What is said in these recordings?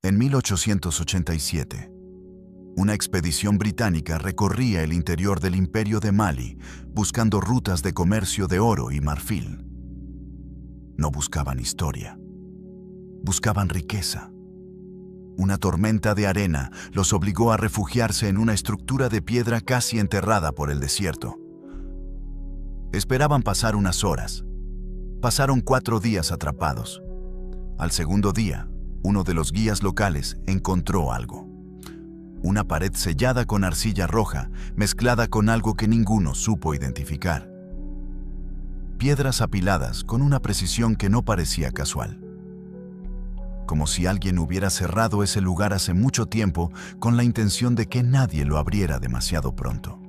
En 1887, una expedición británica recorría el interior del Imperio de Mali buscando rutas de comercio de oro y marfil. No buscaban historia, buscaban riqueza. Una tormenta de arena los obligó a refugiarse en una estructura de piedra casi enterrada por el desierto. Esperaban pasar unas horas. Pasaron 4 días atrapados. Al segundo día, uno de los guías locales encontró algo. Una pared sellada con arcilla roja, mezclada con algo que ninguno supo identificar. Piedras apiladas con una precisión que no parecía casual. Como si alguien hubiera cerrado ese lugar hace mucho tiempo con la intención de que nadie lo abriera demasiado pronto.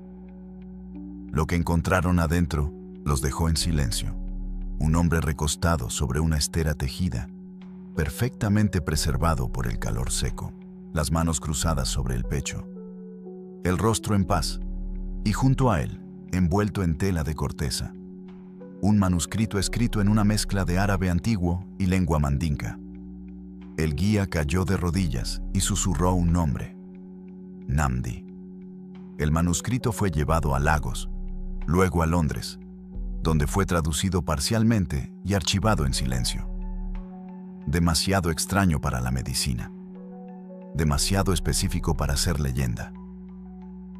Lo que encontraron adentro los dejó en silencio. Un hombre recostado sobre una estera tejida, perfectamente preservado por el calor seco, las manos cruzadas sobre el pecho, el rostro en paz, y junto a él, envuelto en tela de corteza, un manuscrito escrito en una mezcla de árabe antiguo y lengua mandinka. El guía cayó de rodillas y susurró un nombre: Nnamdi. El manuscrito fue llevado a Lagos, luego a Londres, donde fue traducido parcialmente y archivado en silencio. Demasiado extraño para la medicina. Demasiado específico para ser leyenda.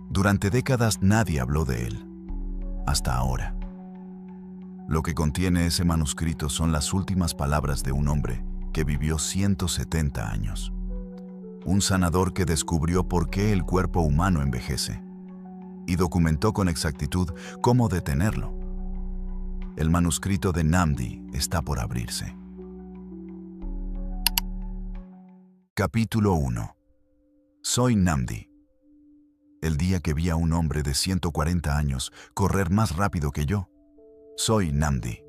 Durante décadas nadie habló de él. Hasta ahora. Lo que contiene ese manuscrito son las últimas palabras de un hombre que vivió 170 años. Un sanador que descubrió por qué el cuerpo humano envejece y documentó con exactitud cómo detenerlo. El manuscrito de Nnamdi está por abrirse. Capítulo 1. Soy Nnamdi. El día que vi a un hombre de 140 años correr más rápido que yo. Soy Nnamdi.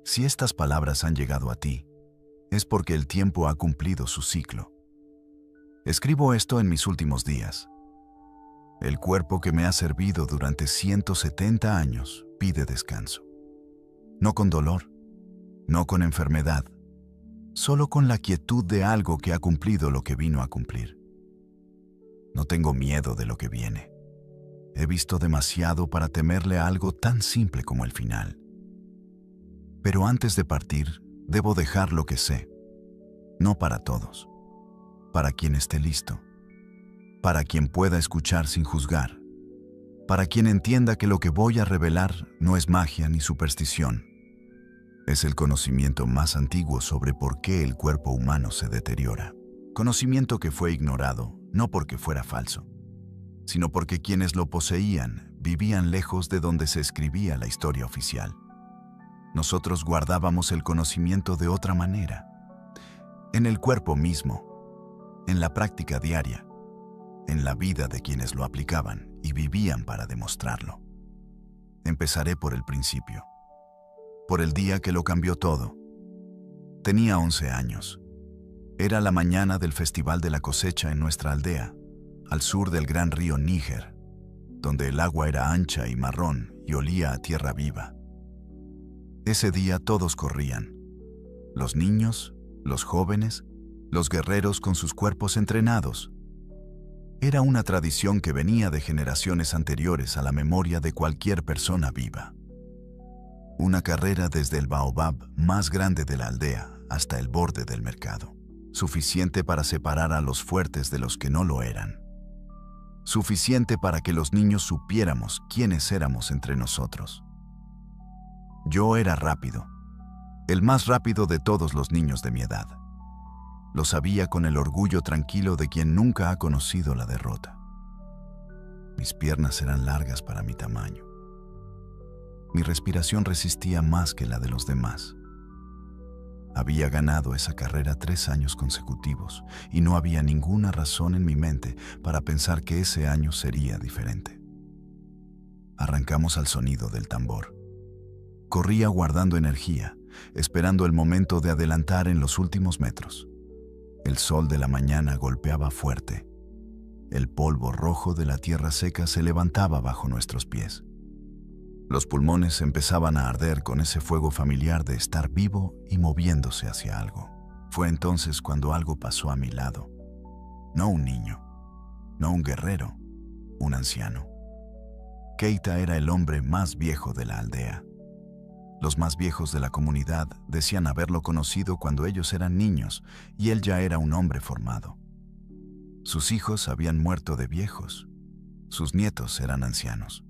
Si estas palabras han llegado a ti, es porque el tiempo ha cumplido su ciclo. Escribo esto en mis últimos días. El cuerpo que me ha servido durante 170 años pide descanso. No con dolor, no con enfermedad, solo con la quietud de algo que ha cumplido lo que vino a cumplir. No tengo miedo de lo que viene. He visto demasiado para temerle a algo tan simple como el final. Pero antes de partir, debo dejar lo que sé. No para todos. Para quien esté listo. Para quien pueda escuchar sin juzgar. Para quien entienda que lo que voy a revelar no es magia ni superstición. Es el conocimiento más antiguo sobre por qué el cuerpo humano se deteriora. Conocimiento que fue ignorado, no porque fuera falso, sino porque quienes lo poseían vivían lejos de donde se escribía la historia oficial. Nosotros guardábamos el conocimiento de otra manera, en el cuerpo mismo, en la práctica diaria, en la vida de quienes lo aplicaban y vivían para demostrarlo. Empezaré por el principio, por el día que lo cambió todo. Tenía 11 años. Era la mañana del Festival de la Cosecha en nuestra aldea, al sur del gran río Níger, donde el agua era ancha y marrón y olía a tierra viva. Ese día todos corrían. Los niños, los jóvenes, los guerreros con sus cuerpos entrenados. Era una tradición que venía de generaciones anteriores a la memoria de cualquier persona viva. Una carrera desde el baobab más grande de la aldea hasta el borde del mercado. Suficiente para separar a los fuertes de los que no lo eran. Suficiente para que los niños supiéramos quiénes éramos entre nosotros. Yo era rápido, el más rápido de todos los niños de mi edad. Lo sabía con el orgullo tranquilo de quien nunca ha conocido la derrota. Mis piernas eran largas para mi tamaño. Mi respiración resistía más que la de los demás. Había ganado esa carrera 3 años consecutivos y no había ninguna razón en mi mente para pensar que ese año sería diferente. Arrancamos al sonido del tambor. Corría guardando energía, esperando el momento de adelantar en los últimos metros. El sol de la mañana golpeaba fuerte. El polvo rojo de la tierra seca se levantaba bajo nuestros pies. Los pulmones empezaban a arder con ese fuego familiar de estar vivo y moviéndose hacia algo. Fue entonces cuando algo pasó a mi lado. No un niño, no un guerrero, un anciano. Keita era el hombre más viejo de la aldea. Los más viejos de la comunidad decían haberlo conocido cuando ellos eran niños y él ya era un hombre formado. Sus hijos habían muerto de viejos. Sus nietos eran ancianos.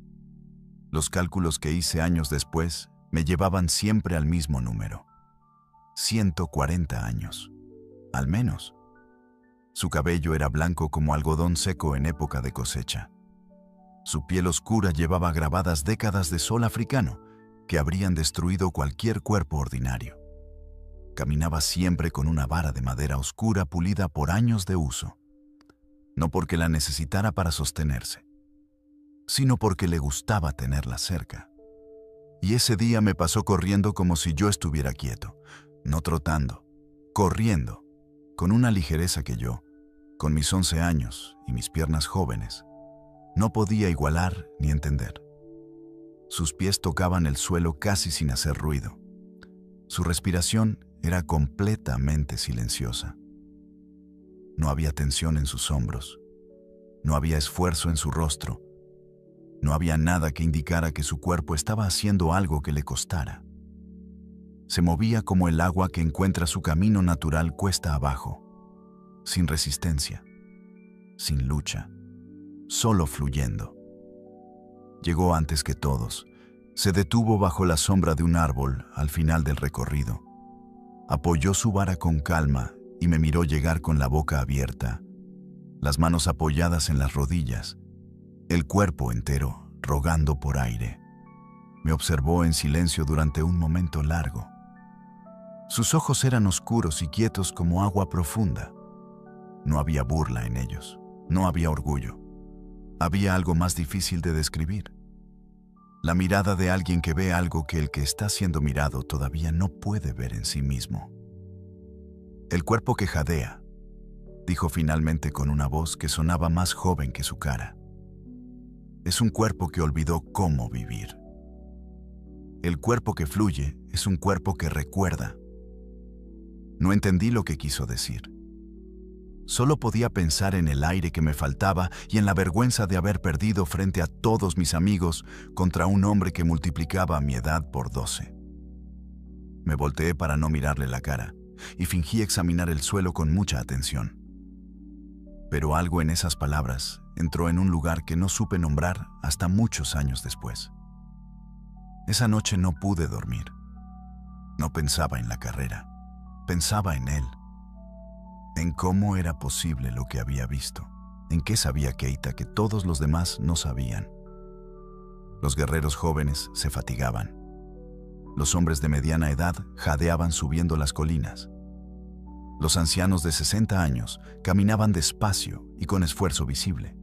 Los cálculos que hice años después me llevaban siempre al mismo número. 140 años, al menos. Su cabello era blanco como algodón seco en época de cosecha. Su piel oscura llevaba grabadas décadas de sol africano que habrían destruido cualquier cuerpo ordinario. Caminaba siempre con una vara de madera oscura pulida por años de uso, no porque la necesitara para sostenerse, sino porque le gustaba tenerla cerca. Y ese día me pasó corriendo como si yo estuviera quieto, no trotando, corriendo, con una ligereza que yo, con mis 11 años y mis piernas jóvenes, no podía igualar ni entender. Sus pies tocaban el suelo casi sin hacer ruido. Su respiración era completamente silenciosa. No había tensión en sus hombros, no había esfuerzo en su rostro, no había nada que indicara que su cuerpo estaba haciendo algo que le costara. Se movía como el agua que encuentra su camino natural cuesta abajo, sin resistencia, sin lucha, solo fluyendo. Llegó antes que todos. Se detuvo bajo la sombra de un árbol al final del recorrido. Apoyó su vara con calma y me miró llegar con la boca abierta, las manos apoyadas en las rodillas, el cuerpo entero rogando por aire. Me observó en silencio durante un momento largo. Sus ojos eran oscuros y quietos como agua profunda. No había burla en ellos, no había orgullo. Había algo más difícil de describir. La mirada de alguien que ve algo que el que está siendo mirado todavía no puede ver en sí mismo. El cuerpo que jadea, dijo finalmente con una voz que sonaba más joven que su cara. Es un cuerpo que olvidó cómo vivir. El cuerpo que fluye es un cuerpo que recuerda. No entendí lo que quiso decir. Solo podía pensar en el aire que me faltaba y en la vergüenza de haber perdido frente a todos mis amigos contra un hombre que multiplicaba mi edad por 12. Me volteé para no mirarle la cara y fingí examinar el suelo con mucha atención. Pero algo en esas palabras entró en un lugar que no supe nombrar hasta muchos años después. Esa noche no pude dormir. No pensaba en la carrera, pensaba en él. En cómo era posible lo que había visto, en qué sabía Keita que todos los demás no sabían. Los guerreros jóvenes se fatigaban. Los hombres de mediana edad jadeaban subiendo las colinas. Los ancianos de 60 años caminaban despacio y con esfuerzo visible.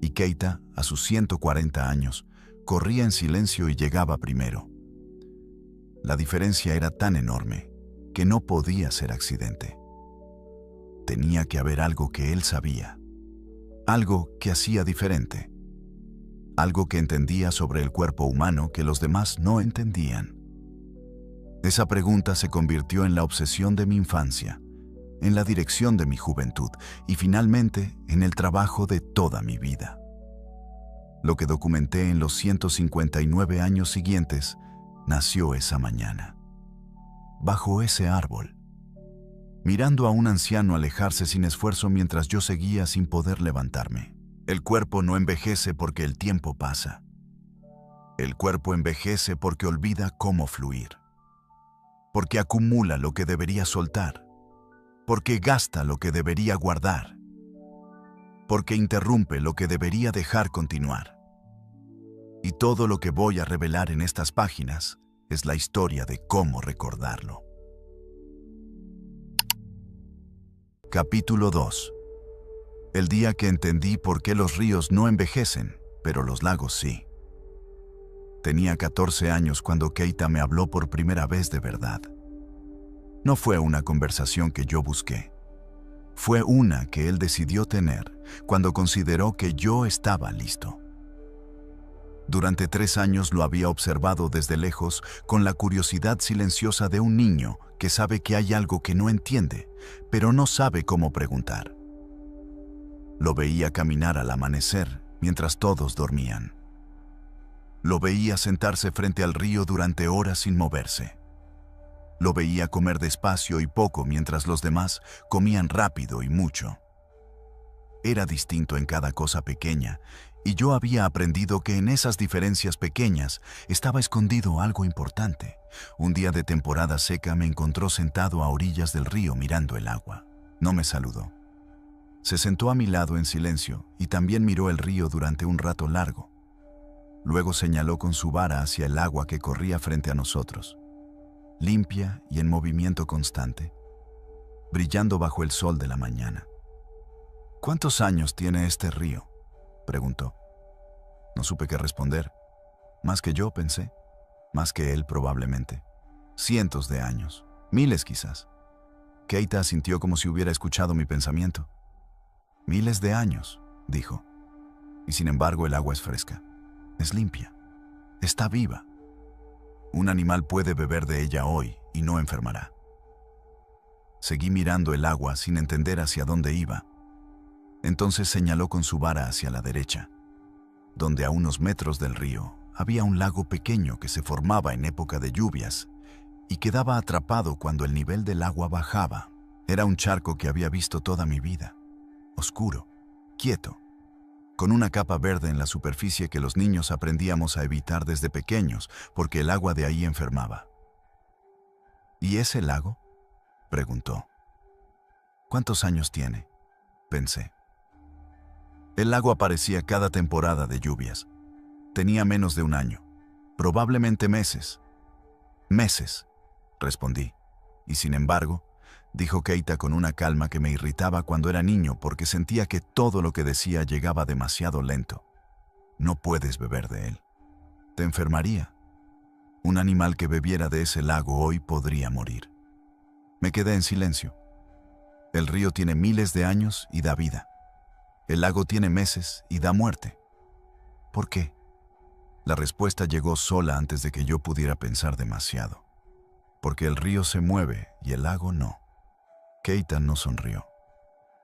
Y Keita, a sus 140 años, corría en silencio y llegaba primero. La diferencia era tan enorme que no podía ser accidente. Tenía que haber algo que él sabía, algo que hacía diferente, algo que entendía sobre el cuerpo humano que los demás no entendían. Esa pregunta se convirtió en la obsesión de mi infancia, en la dirección de mi juventud y finalmente en el trabajo de toda mi vida. Lo que documenté en los 159 años siguientes nació esa mañana, bajo ese árbol, mirando a un anciano alejarse sin esfuerzo mientras yo seguía sin poder levantarme. El cuerpo no envejece porque el tiempo pasa. El cuerpo envejece porque olvida cómo fluir, porque acumula lo que debería soltar, porque gasta lo que debería guardar, porque interrumpe lo que debería dejar continuar. Y todo lo que voy a revelar en estas páginas es la historia de cómo recordarlo. Capítulo 2. El día que entendí por qué los ríos no envejecen, pero los lagos sí. Tenía 14 años cuando Keita me habló por primera vez de verdad. No fue una conversación que yo busqué. Fue una que él decidió tener cuando consideró que yo estaba listo. Durante 3 años lo había observado desde lejos con la curiosidad silenciosa de un niño que sabe que hay algo que no entiende, pero no sabe cómo preguntar. Lo veía caminar al amanecer mientras todos dormían. Lo veía sentarse frente al río durante horas sin moverse. Lo veía comer despacio y poco mientras los demás comían rápido y mucho. Era distinto en cada cosa pequeña, y yo había aprendido que en esas diferencias pequeñas estaba escondido algo importante. Un día de temporada seca me encontró sentado a orillas del río mirando el agua. No me saludó. Se sentó a mi lado en silencio y también miró el río durante un rato largo. Luego señaló con su vara hacia el agua que corría frente a nosotros, limpia y en movimiento constante, brillando bajo el sol de la mañana. ¿Cuántos años tiene este río?, preguntó. No supe qué responder. Más que yo, pensé. Más que él, probablemente. Cientos de años. Miles, quizás. Keita asintió como si hubiera escuchado mi pensamiento. Miles de años, dijo. Y sin embargo, el agua es fresca. Es limpia. Está viva. Un animal puede beber de ella hoy y no enfermará. Seguí mirando el agua sin entender hacia dónde iba. Entonces señaló con su vara hacia la derecha, donde a unos metros del río había un lago pequeño que se formaba en época de lluvias y quedaba atrapado cuando el nivel del agua bajaba. Era un charco que había visto toda mi vida, oscuro, quieto, con una capa verde en la superficie que los niños aprendíamos a evitar desde pequeños porque el agua de ahí enfermaba. ¿Y ese lago?, preguntó. ¿Cuántos años tiene?, pensé. El lago aparecía cada temporada de lluvias. Tenía menos de un año, probablemente meses. Meses, respondí. Y sin embargo, dijo Keita con una calma que me irritaba cuando era niño porque sentía que todo lo que decía llegaba demasiado lento. No puedes beber de él. Te enfermaría. Un animal que bebiera de ese lago hoy podría morir. Me quedé en silencio. El río tiene miles de años y da vida. El lago tiene meses y da muerte. ¿Por qué? La respuesta llegó sola antes de que yo pudiera pensar demasiado. Porque el río se mueve y el lago no. Keita no sonrió.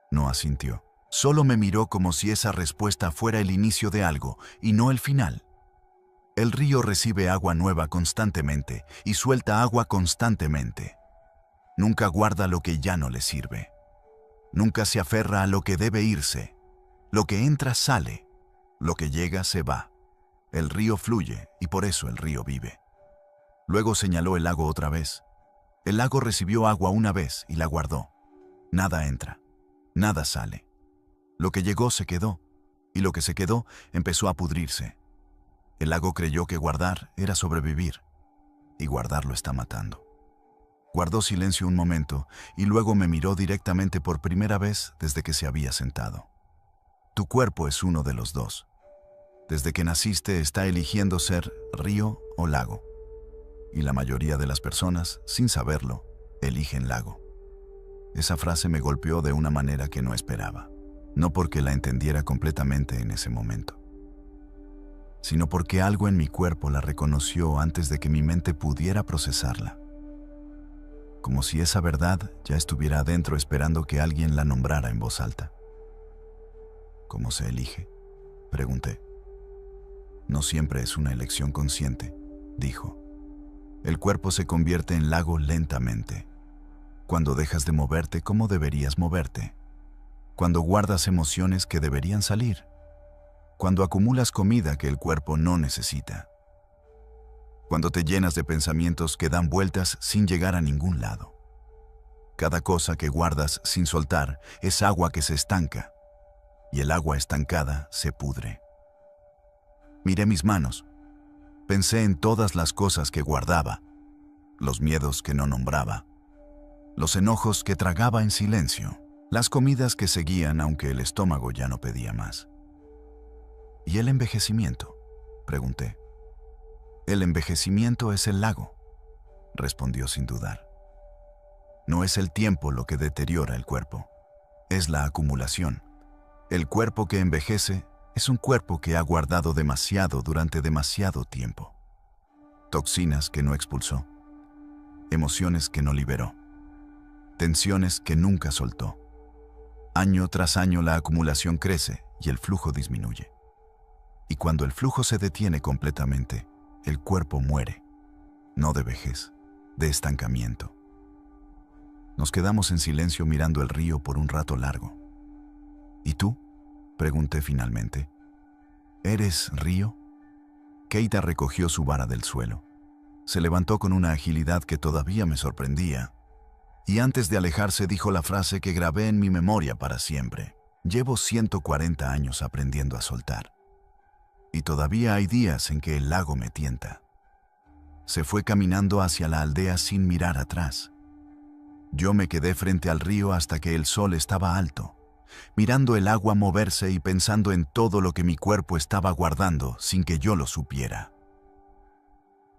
No asintió. Solo me miró como si esa respuesta fuera el inicio de algo y no el final. El río recibe agua nueva constantemente y suelta agua constantemente. Nunca guarda lo que ya no le sirve. Nunca se aferra a lo que debe irse. Lo que entra sale, lo que llega se va. El río fluye y por eso el río vive. Luego señaló el lago otra vez. El lago recibió agua una vez y la guardó. Nada entra, nada sale. Lo que llegó se quedó, y lo que se quedó empezó a pudrirse. El lago creyó que guardar era sobrevivir, y guardar lo está matando. Guardó silencio un momento y luego me miró directamente por primera vez desde que se había sentado. Tu cuerpo es uno de los dos. Desde que naciste está eligiendo ser río o lago. Y la mayoría de las personas, sin saberlo, eligen lago. Esa frase me golpeó de una manera que no esperaba. No porque la entendiera completamente en ese momento, sino porque algo en mi cuerpo la reconoció antes de que mi mente pudiera procesarla. Como si esa verdad ya estuviera adentro esperando que alguien la nombrara en voz alta. ¿Cómo se elige?, pregunté. No siempre es una elección consciente, dijo. El cuerpo se convierte en lago lentamente. Cuando dejas de moverte como deberías moverte. Cuando guardas emociones que deberían salir. Cuando acumulas comida que el cuerpo no necesita. Cuando te llenas de pensamientos que dan vueltas sin llegar a ningún lado. Cada cosa que guardas sin soltar es agua que se estanca. Y el agua estancada se pudre. Miré mis manos. Pensé en todas las cosas que guardaba, los miedos que no nombraba, los enojos que tragaba en silencio, las comidas que seguían aunque el estómago ya no pedía más. ¿Y el envejecimiento?, pregunté. El envejecimiento es el lago, respondió sin dudar. No es el tiempo lo que deteriora el cuerpo, es la acumulación. El cuerpo que envejece es un cuerpo que ha guardado demasiado durante demasiado tiempo. Toxinas que no expulsó. emociones que no liberó, tensiones que nunca soltó. Año tras año la acumulación crece y el flujo disminuye. Y cuando el flujo se detiene completamente, el cuerpo muere, no de vejez, de estancamiento. Nos quedamos en silencio mirando el río por un rato largo. ¿Y tú?, pregunté finalmente. ¿Eres río? Keita recogió su vara del suelo. Se levantó con una agilidad que todavía me sorprendía. Y antes de alejarse dijo la frase que grabé en mi memoria para siempre. Llevo 140 años aprendiendo a soltar. Y todavía hay días en que el lago me tienta. Se fue caminando hacia la aldea sin mirar atrás. Yo me quedé frente al río hasta que el sol estaba alto, mirando el agua moverse y pensando en todo lo que mi cuerpo estaba guardando sin que yo lo supiera.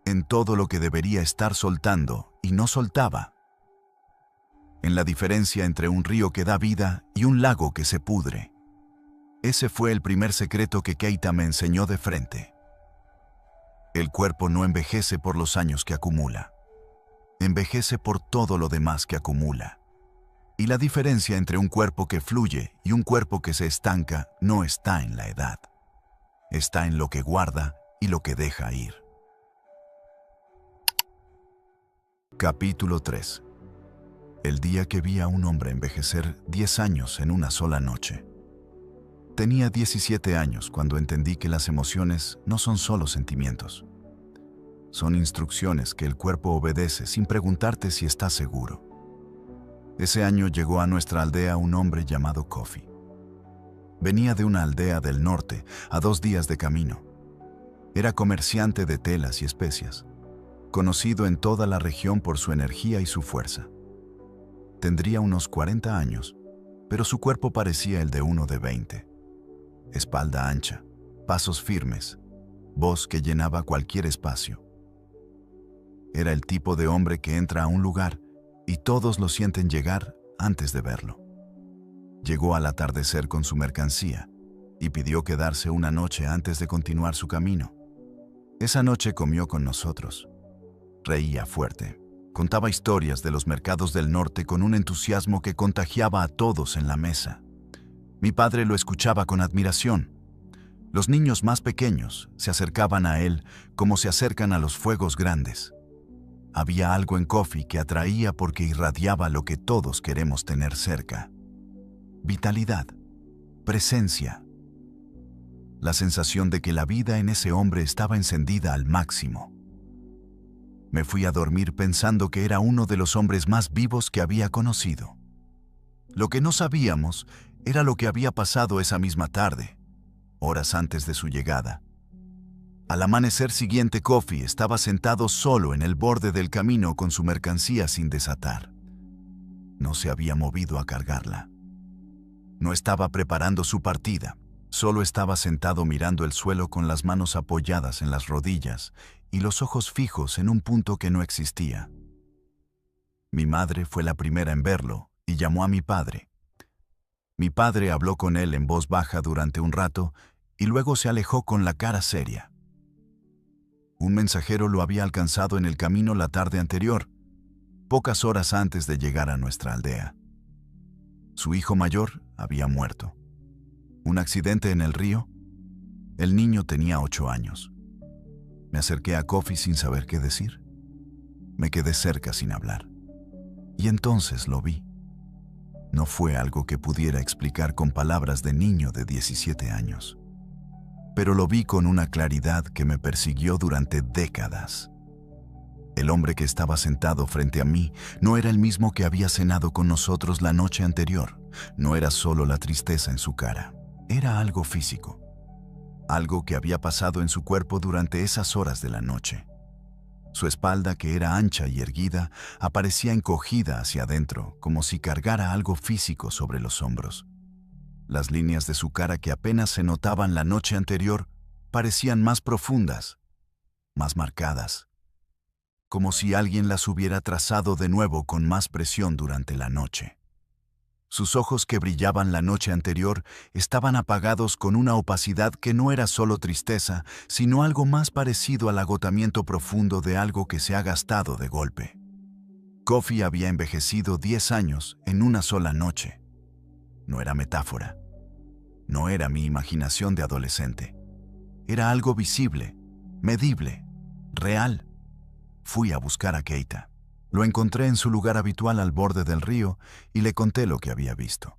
En todo lo que debería estar soltando y no soltaba. En la diferencia entre un río que da vida y un lago que se pudre. Ese fue el primer secreto que Keita me enseñó de frente. El cuerpo no envejece por los años que acumula. Envejece por todo lo demás que acumula. Y la diferencia entre un cuerpo que fluye y un cuerpo que se estanca no está en la edad. Está en lo que guarda y lo que deja ir. Capítulo 3. El día que vi a un hombre envejecer 10 años en una sola noche. Tenía 17 años cuando entendí que las emociones no son solo sentimientos. Son instrucciones que el cuerpo obedece sin preguntarte si estás seguro. Ese año llegó a nuestra aldea un hombre llamado Kofi. Venía de una aldea del norte, a 2 días de camino. Era comerciante de telas y especias, conocido en toda la región por su energía y su fuerza. Tendría unos 40 años, pero su cuerpo parecía el de uno de 20. Espalda ancha, pasos firmes, voz que llenaba cualquier espacio. Era el tipo de hombre que entra a un lugar y todos lo sienten llegar antes de verlo. Llegó al atardecer con su mercancía y pidió quedarse una noche antes de continuar su camino. Esa noche comió con nosotros. Reía fuerte, contaba historias de los mercados del norte con un entusiasmo que contagiaba a todos en la mesa. Mi padre lo escuchaba con admiración. Los niños más pequeños se acercaban a él como se acercan a los fuegos grandes. Había algo en Kofi que atraía porque irradiaba lo que todos queremos tener cerca. Vitalidad, presencia. La sensación de que la vida en ese hombre estaba encendida al máximo. Me fui a dormir pensando que era uno de los hombres más vivos que había conocido. Lo que no sabíamos era lo que había pasado esa misma tarde, horas antes de su llegada. Al amanecer siguiente, Kofi estaba sentado solo en el borde del camino con su mercancía sin desatar. No se había movido a cargarla. No estaba preparando su partida, solo estaba sentado mirando el suelo con las manos apoyadas en las rodillas y los ojos fijos en un punto que no existía. Mi madre fue la primera en verlo y llamó a mi padre. Mi padre habló con él en voz baja durante un rato y luego se alejó con la cara seria. Un mensajero lo había alcanzado en el camino la tarde anterior, pocas horas antes de llegar a nuestra aldea. Su hijo mayor había muerto. ¿Un accidente en el río? El niño tenía 8 años. Me acerqué a Kofi sin saber qué decir. Me quedé cerca sin hablar. Y entonces lo vi. No fue algo que pudiera explicar con palabras de niño de 17 años. Pero lo vi con una claridad que me persiguió durante décadas. El hombre que estaba sentado frente a mí no era el mismo que había cenado con nosotros la noche anterior. No era solo la tristeza en su cara. Era algo físico. Algo que había pasado en su cuerpo durante esas horas de la noche. Su espalda, que era ancha y erguida, aparecía encogida hacia adentro, como si cargara algo físico sobre los hombros. Las líneas de su cara que apenas se notaban la noche anterior parecían más profundas, más marcadas, como si alguien las hubiera trazado de nuevo con más presión durante la noche. Sus ojos que brillaban la noche anterior estaban apagados con una opacidad que no era solo tristeza, sino algo más parecido al agotamiento profundo de algo que se ha gastado de golpe. Kofi había envejecido 10 años en una sola noche. No era metáfora. No era mi imaginación de adolescente. Era algo visible, medible, real. Fui a buscar a Keita. Lo encontré en su lugar habitual al borde del río y le conté lo que había visto.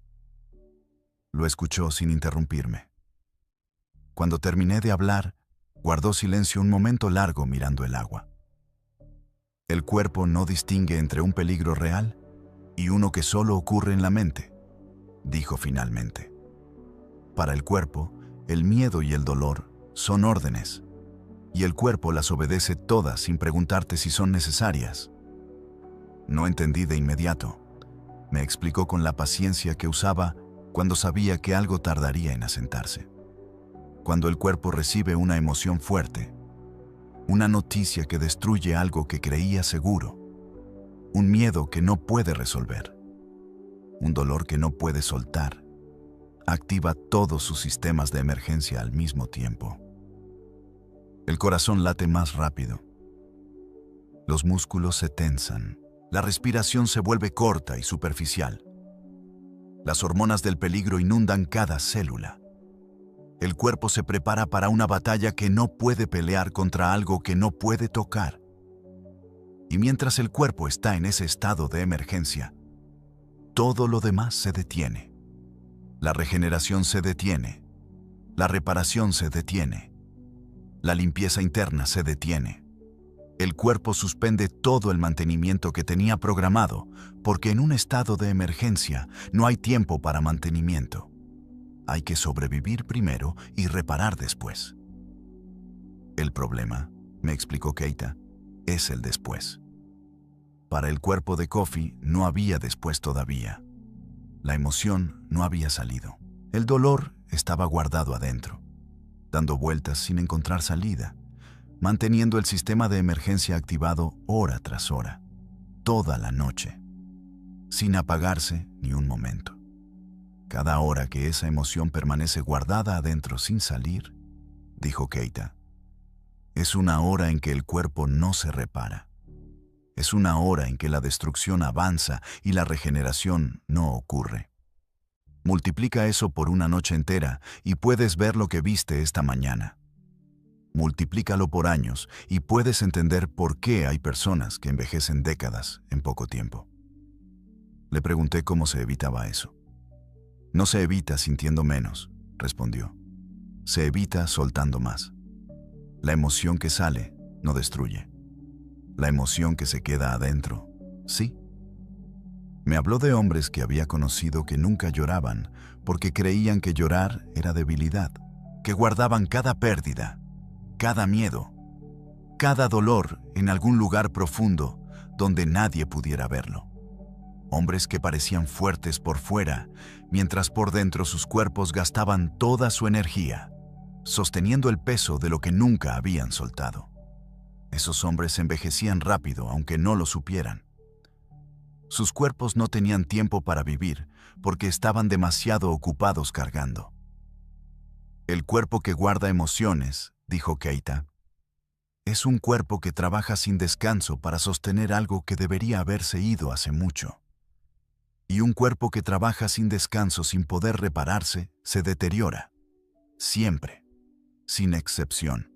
Lo escuchó sin interrumpirme. Cuando terminé de hablar, guardó silencio un momento largo mirando el agua. El cuerpo no distingue entre un peligro real y uno que solo ocurre en la mente, dijo finalmente. Para el cuerpo, el miedo y el dolor son órdenes, y el cuerpo las obedece todas sin preguntarte si son necesarias. No entendí de inmediato. Me explicó con la paciencia que usaba cuando sabía que algo tardaría en asentarse. Cuando el cuerpo recibe una emoción fuerte, una noticia que destruye algo que creía seguro, un miedo que no puede resolver, un dolor que no puede soltar, activa todos sus sistemas de emergencia al mismo tiempo. El corazón late más rápido. Los músculos se tensan. La respiración se vuelve corta y superficial. Las hormonas del peligro inundan cada célula. El cuerpo se prepara para una batalla que no puede pelear contra algo que no puede tocar. Y mientras el cuerpo está en ese estado de emergencia, todo lo demás se detiene. La regeneración se detiene. La reparación se detiene. La limpieza interna se detiene. El cuerpo suspende todo el mantenimiento que tenía programado, porque en un estado de emergencia no hay tiempo para mantenimiento. Hay que sobrevivir primero y reparar después. El problema, me explicó Keita, es el después. Para el cuerpo de Kofi no había después todavía. La emoción no había salido. El dolor estaba guardado adentro, dando vueltas sin encontrar salida, manteniendo el sistema de emergencia activado hora tras hora, toda la noche, sin apagarse ni un momento. Cada hora que esa emoción permanece guardada adentro sin salir, dijo Keita, es una hora en que el cuerpo no se repara. Es una hora en que la destrucción avanza y la regeneración no ocurre. Multiplica eso por una noche entera y puedes ver lo que viste esta mañana. Multiplícalo por años y puedes entender por qué hay personas que envejecen décadas en poco tiempo. Le pregunté cómo se evitaba eso. No se evita sintiendo menos, respondió. Se evita soltando más. La emoción que sale no destruye. La emoción que se queda adentro, sí. Me habló de hombres que había conocido que nunca lloraban porque creían que llorar era debilidad, que guardaban cada pérdida, cada miedo, cada dolor en algún lugar profundo donde nadie pudiera verlo. Hombres que parecían fuertes por fuera, mientras por dentro sus cuerpos gastaban toda su energía, sosteniendo el peso de lo que nunca habían soltado. Esos hombres envejecían rápido, aunque no lo supieran. Sus cuerpos no tenían tiempo para vivir porque estaban demasiado ocupados cargando. El cuerpo que guarda emociones, dijo Keita, es un cuerpo que trabaja sin descanso para sostener algo que debería haberse ido hace mucho. Y un cuerpo que trabaja sin descanso sin poder repararse se deteriora. Siempre. Sin excepción.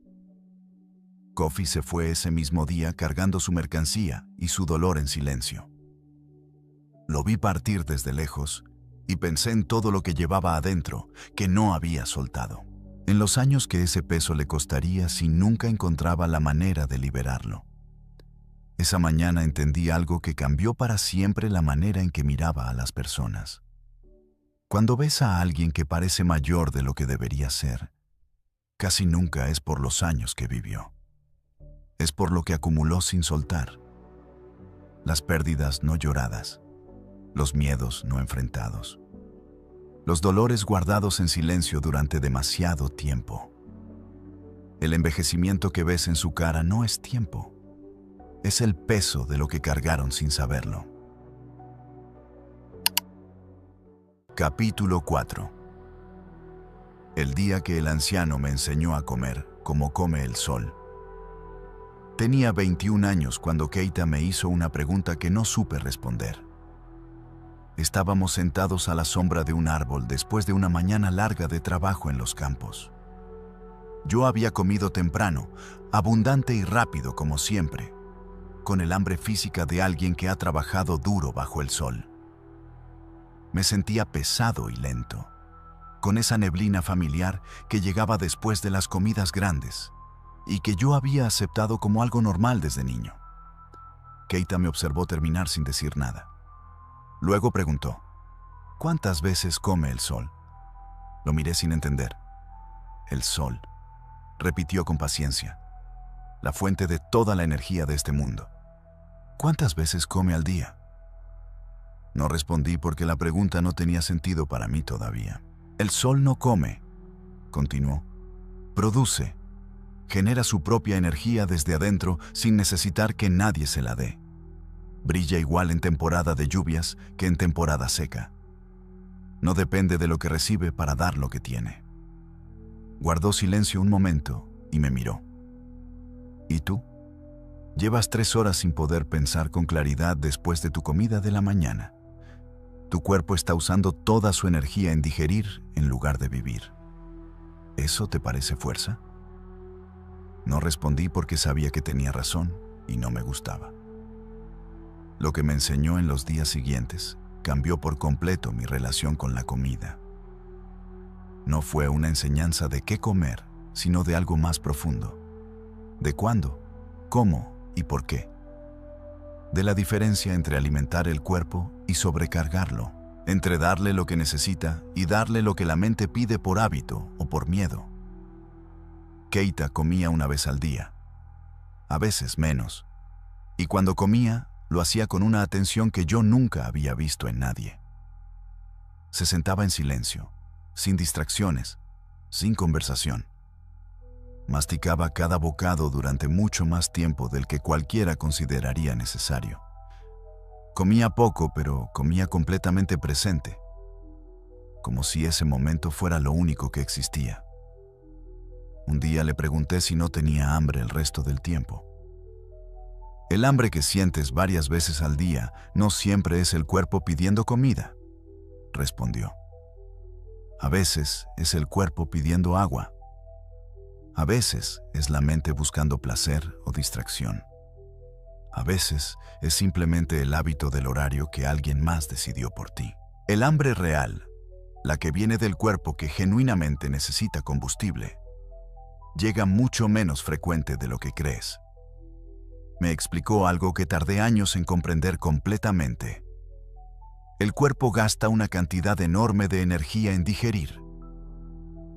Kofi se fue ese mismo día cargando su mercancía y su dolor en silencio. Lo vi partir desde lejos y pensé en todo lo que llevaba adentro que no había soltado. En los años que ese peso le costaría si nunca encontraba la manera de liberarlo. Esa mañana entendí algo que cambió para siempre la manera en que miraba a las personas. Cuando ves a alguien que parece mayor de lo que debería ser, casi nunca es por los años que vivió. Es por lo que acumuló sin soltar. Las pérdidas no lloradas, los miedos no enfrentados, los dolores guardados en silencio durante demasiado tiempo. El envejecimiento que ves en su cara no es tiempo. Es el peso de lo que cargaron sin saberlo. Capítulo 4. El día que el anciano me enseñó a comer como come el sol. Tenía 21 años cuando Keita me hizo una pregunta que no supe responder. Estábamos sentados a la sombra de un árbol después de una mañana larga de trabajo en los campos. Yo había comido temprano, abundante y rápido como siempre, con el hambre física de alguien que ha trabajado duro bajo el sol. Me sentía pesado y lento, con esa neblina familiar que llegaba después de las comidas grandes y que yo había aceptado como algo normal desde niño. Keita me observó terminar sin decir nada. Luego preguntó, ¿cuántas veces come el sol? Lo miré sin entender. El sol, repitió con paciencia, la fuente de toda la energía de este mundo. ¿Cuántas veces come al día? No respondí porque la pregunta no tenía sentido para mí todavía. El sol no come, continuó. Produce, genera su propia energía desde adentro sin necesitar que nadie se la dé. Brilla igual en temporada de lluvias que en temporada seca. No depende de lo que recibe para dar lo que tiene. Guardó silencio un momento y me miró. ¿Y tú? Llevas 3 horas sin poder pensar con claridad después de tu comida de la mañana. Tu cuerpo está usando toda su energía en digerir en lugar de vivir. ¿Eso te parece fuerza? No respondí porque sabía que tenía razón y no me gustaba. Lo que me enseñó en los días siguientes cambió por completo mi relación con la comida. No fue una enseñanza de qué comer, sino de algo más profundo. ¿De cuándo, cómo y por qué? De la diferencia entre alimentar el cuerpo y sobrecargarlo, entre darle lo que necesita y darle lo que la mente pide por hábito o por miedo. Keita comía una vez al día, a veces menos, y cuando comía, lo hacía con una atención que yo nunca había visto en nadie. Se sentaba en silencio, sin distracciones, sin conversación. Masticaba cada bocado durante mucho más tiempo del que cualquiera consideraría necesario. Comía poco, pero comía completamente presente, como si ese momento fuera lo único que existía. Un día le pregunté si no tenía hambre el resto del tiempo. El hambre que sientes varias veces al día no siempre es el cuerpo pidiendo comida, respondió. A veces es el cuerpo pidiendo agua. A veces es la mente buscando placer o distracción. A veces es simplemente el hábito del horario que alguien más decidió por ti. El hambre real, la que viene del cuerpo que genuinamente necesita combustible, llega mucho menos frecuente de lo que crees. Me explicó algo que tardé años en comprender completamente. El cuerpo gasta una cantidad enorme de energía en digerir,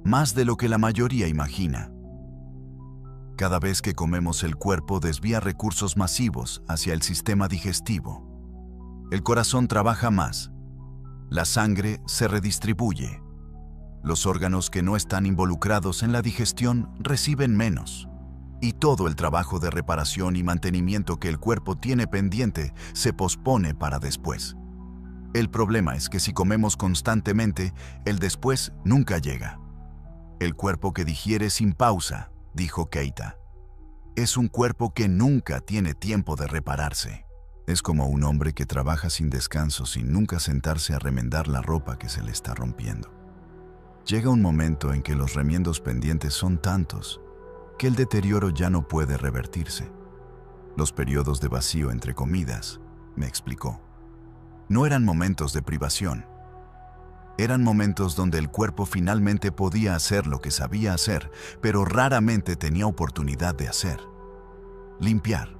más de lo que la mayoría imagina. Cada vez que comemos, el cuerpo desvía recursos masivos hacia el sistema digestivo. El corazón trabaja más, la sangre se redistribuye, los órganos que no están involucrados en la digestión reciben menos. Y todo el trabajo de reparación y mantenimiento que el cuerpo tiene pendiente se pospone para después. El problema es que si comemos constantemente, el después nunca llega. El cuerpo que digiere sin pausa, dijo Keita, es un cuerpo que nunca tiene tiempo de repararse. Es como un hombre que trabaja sin descanso, sin nunca sentarse a remendar la ropa que se le está rompiendo. Llega un momento en que los remiendos pendientes son tantos que el deterioro ya no puede revertirse. Los periodos de vacío entre comidas, me explicó, no eran momentos de privación. Eran momentos donde el cuerpo finalmente podía hacer lo que sabía hacer, pero raramente tenía oportunidad de hacer. Limpiar,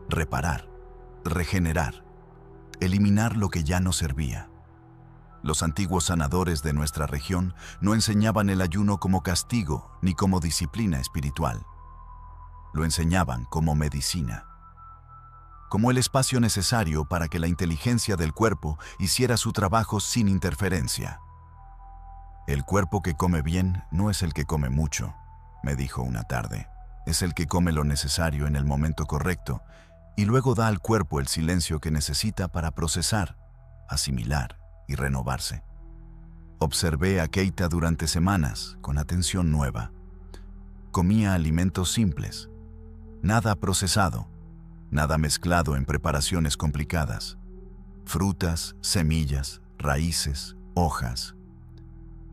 reparar, regenerar, eliminar lo que ya no servía. Los antiguos sanadores de nuestra región no enseñaban el ayuno como castigo ni como disciplina espiritual. Lo enseñaban como medicina, como el espacio necesario para que la inteligencia del cuerpo hiciera su trabajo sin interferencia. El cuerpo que come bien no es el que come mucho, me dijo una tarde. Es el que come lo necesario en el momento correcto y luego da al cuerpo el silencio que necesita para procesar, asimilar y renovarse. Observé a Keita durante semanas con atención nueva. Comía alimentos simples, Nada procesado, nada mezclado en preparaciones complicadas. Frutas, semillas, raíces, hojas.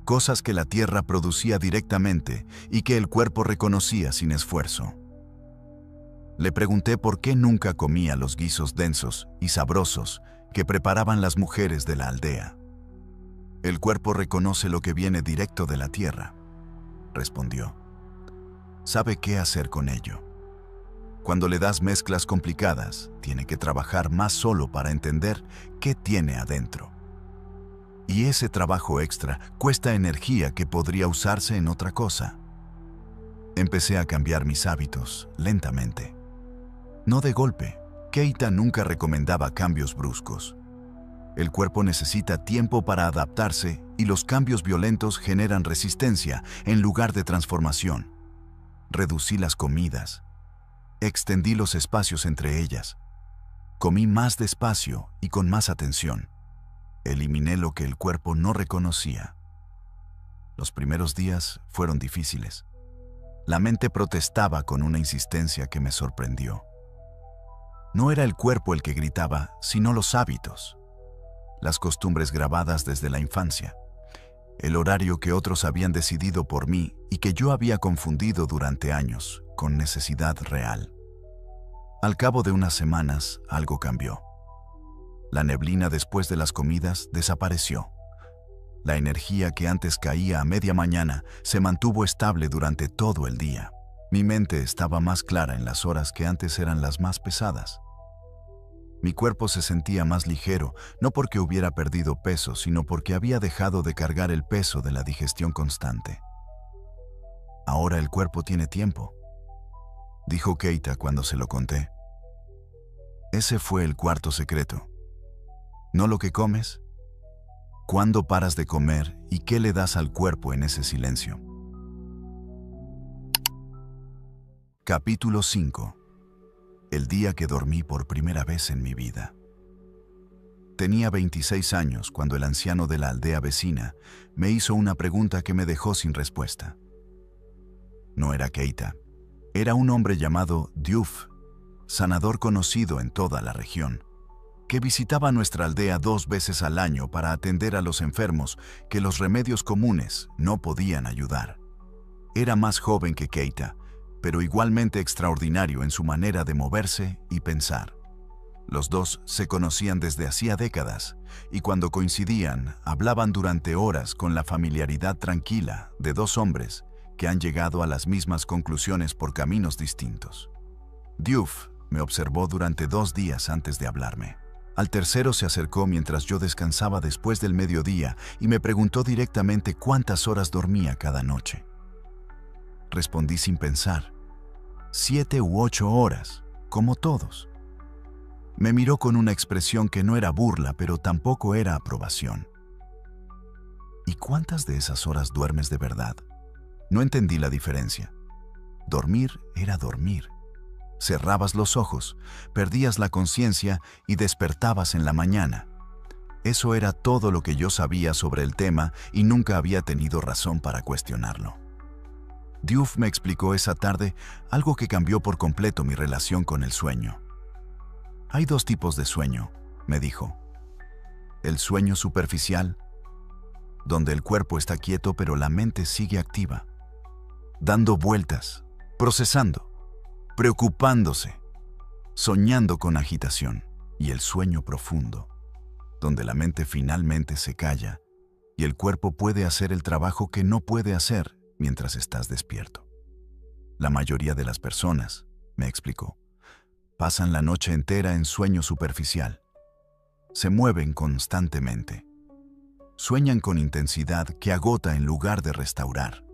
Cosas que la tierra producía directamente y que el cuerpo reconocía sin esfuerzo. Le pregunté por qué nunca comía los guisos densos y sabrosos que preparaban las mujeres de la aldea. El cuerpo reconoce lo que viene directo de la tierra, respondió. Sabe qué hacer con ello. Cuando le das mezclas complicadas, tiene que trabajar más solo para entender qué tiene adentro. Y ese trabajo extra cuesta energía que podría usarse en otra cosa. Empecé a cambiar mis hábitos lentamente. No de golpe. Keita nunca recomendaba cambios bruscos. El cuerpo necesita tiempo para adaptarse y los cambios violentos generan resistencia en lugar de transformación. Reducí las comidas. Extendí los espacios entre ellas. Comí más despacio y con más atención. Eliminé lo que el cuerpo no reconocía. Los primeros días fueron difíciles. La mente protestaba con una insistencia que me sorprendió. No era el cuerpo el que gritaba, sino los hábitos. Las costumbres grabadas desde la infancia. El horario que otros habían decidido por mí y que yo había confundido durante años con necesidad real. Al cabo de unas semanas, algo cambió. La neblina después de las comidas desapareció. La energía que antes caía a media mañana se mantuvo estable durante todo el día. Mi mente estaba más clara en las horas que antes eran las más pesadas. Mi cuerpo se sentía más ligero, no porque hubiera perdido peso, sino porque había dejado de cargar el peso de la digestión constante. Ahora el cuerpo tiene tiempo, dijo Keita cuando se lo conté. Ese fue el cuarto secreto. No lo que comes, cuándo paras de comer y qué le das al cuerpo en ese silencio. Capítulo 5. El día que dormí por primera vez en mi vida. Tenía 26 años cuando el anciano de la aldea vecina me hizo una pregunta que me dejó sin respuesta. No era Keita, era un hombre llamado Diouf, sanador conocido en toda la región, que visitaba nuestra aldea 2 veces al año para atender a los enfermos que los remedios comunes no podían ayudar. Era más joven que Keita, pero igualmente extraordinario en su manera de moverse y pensar. Los dos se conocían desde hacía décadas, y cuando coincidían, hablaban durante horas con la familiaridad tranquila de 2 hombres que han llegado a las mismas conclusiones por caminos distintos. Diouf me observó durante 2 días antes de hablarme. Al tercero se acercó mientras yo descansaba después del mediodía y me preguntó directamente cuántas horas dormía cada noche. Respondí sin pensar. 7 u 8 horas, como todos. Me miró con una expresión que no era burla, pero tampoco era aprobación. ¿Y cuántas de esas horas duermes de verdad? No entendí la diferencia. Dormir era dormir. Cerrabas los ojos, perdías la conciencia y despertabas en la mañana. Eso era todo lo que yo sabía sobre el tema y nunca había tenido razón para cuestionarlo. Diouf me explicó esa tarde algo que cambió por completo mi relación con el sueño. Hay 2 tipos de sueño, me dijo. El sueño superficial, donde el cuerpo está quieto pero la mente sigue activa, dando vueltas, procesando, preocupándose, soñando con agitación. Y el sueño profundo, donde la mente finalmente se calla y el cuerpo puede hacer el trabajo que no puede hacer mientras estás despierto. La mayoría de las personas, me explicó, pasan la noche entera en sueño superficial. Se mueven constantemente. Sueñan con intensidad que agota en lugar de restaurar.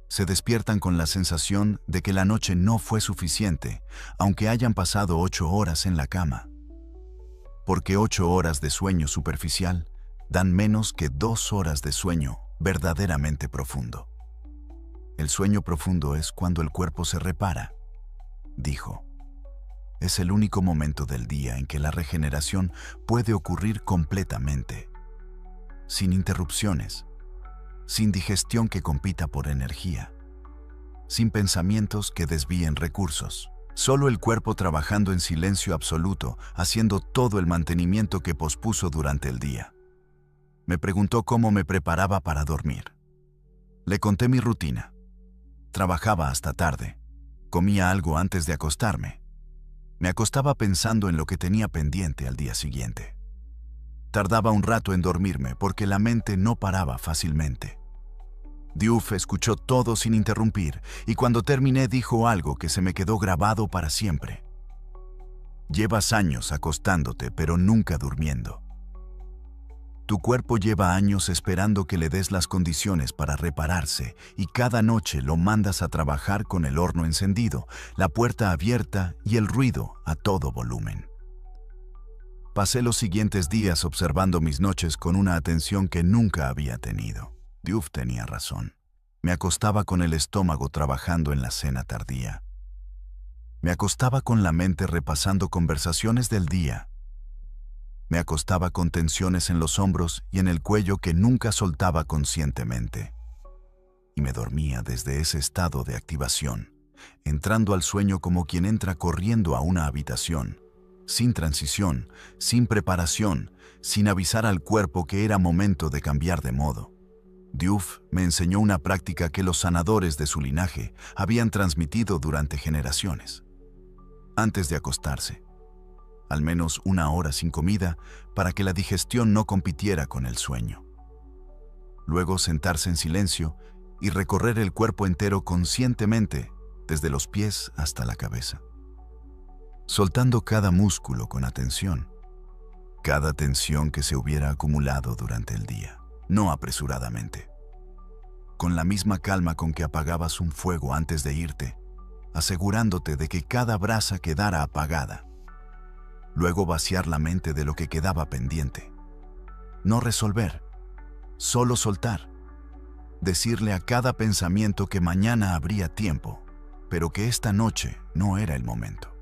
Se despiertan con la sensación de que la noche no fue suficiente, aunque hayan pasado 8 horas en la cama. Porque 8 horas de sueño superficial dan menos que 2 horas de sueño verdaderamente profundo. El sueño profundo es cuando el cuerpo se repara, dijo. Es el único momento del día en que la regeneración puede ocurrir completamente, sin interrupciones, sin digestión que compita por energía. sin pensamientos que desvíen recursos. Solo el cuerpo trabajando en silencio absoluto, haciendo todo el mantenimiento que pospuso durante el día. Me preguntó cómo me preparaba para dormir. Le conté mi rutina. Trabajaba hasta tarde. Comía algo antes de acostarme. Me acostaba pensando en lo que tenía pendiente al día siguiente. Tardaba un rato en dormirme porque la mente no paraba fácilmente. Diouf escuchó todo sin interrumpir y cuando terminé dijo algo que se me quedó grabado para siempre. Llevas años acostándote, pero nunca durmiendo. Tu cuerpo lleva años esperando que le des las condiciones para repararse y cada noche lo mandas a trabajar con el horno encendido, la puerta abierta y el ruido a todo volumen. Pasé los siguientes días observando mis noches con una atención que nunca había tenido. Diouf tenía razón. Me acostaba con el estómago trabajando en la cena tardía. Me acostaba con la mente repasando conversaciones del día. Me acostaba con tensiones en los hombros y en el cuello que nunca soltaba conscientemente. Y me dormía desde ese estado de activación, entrando al sueño como quien entra corriendo a una habitación, sin transición, sin preparación, sin avisar al cuerpo que era momento de cambiar de modo. Diouf me enseñó una práctica que los sanadores de su linaje habían transmitido durante generaciones. Antes de acostarse, al menos una hora sin comida para que la digestión no compitiera con el sueño. Luego sentarse en silencio y recorrer el cuerpo entero conscientemente, desde los pies hasta la cabeza. Soltando cada músculo con atención, cada tensión que se hubiera acumulado durante el día. No apresuradamente. Con la misma calma con que apagabas un fuego antes de irte, asegurándote de que cada brasa quedara apagada. Luego vaciar la mente de lo que quedaba pendiente. No resolver, solo soltar. Decirle a cada pensamiento que mañana habría tiempo, pero que esta noche no era el momento.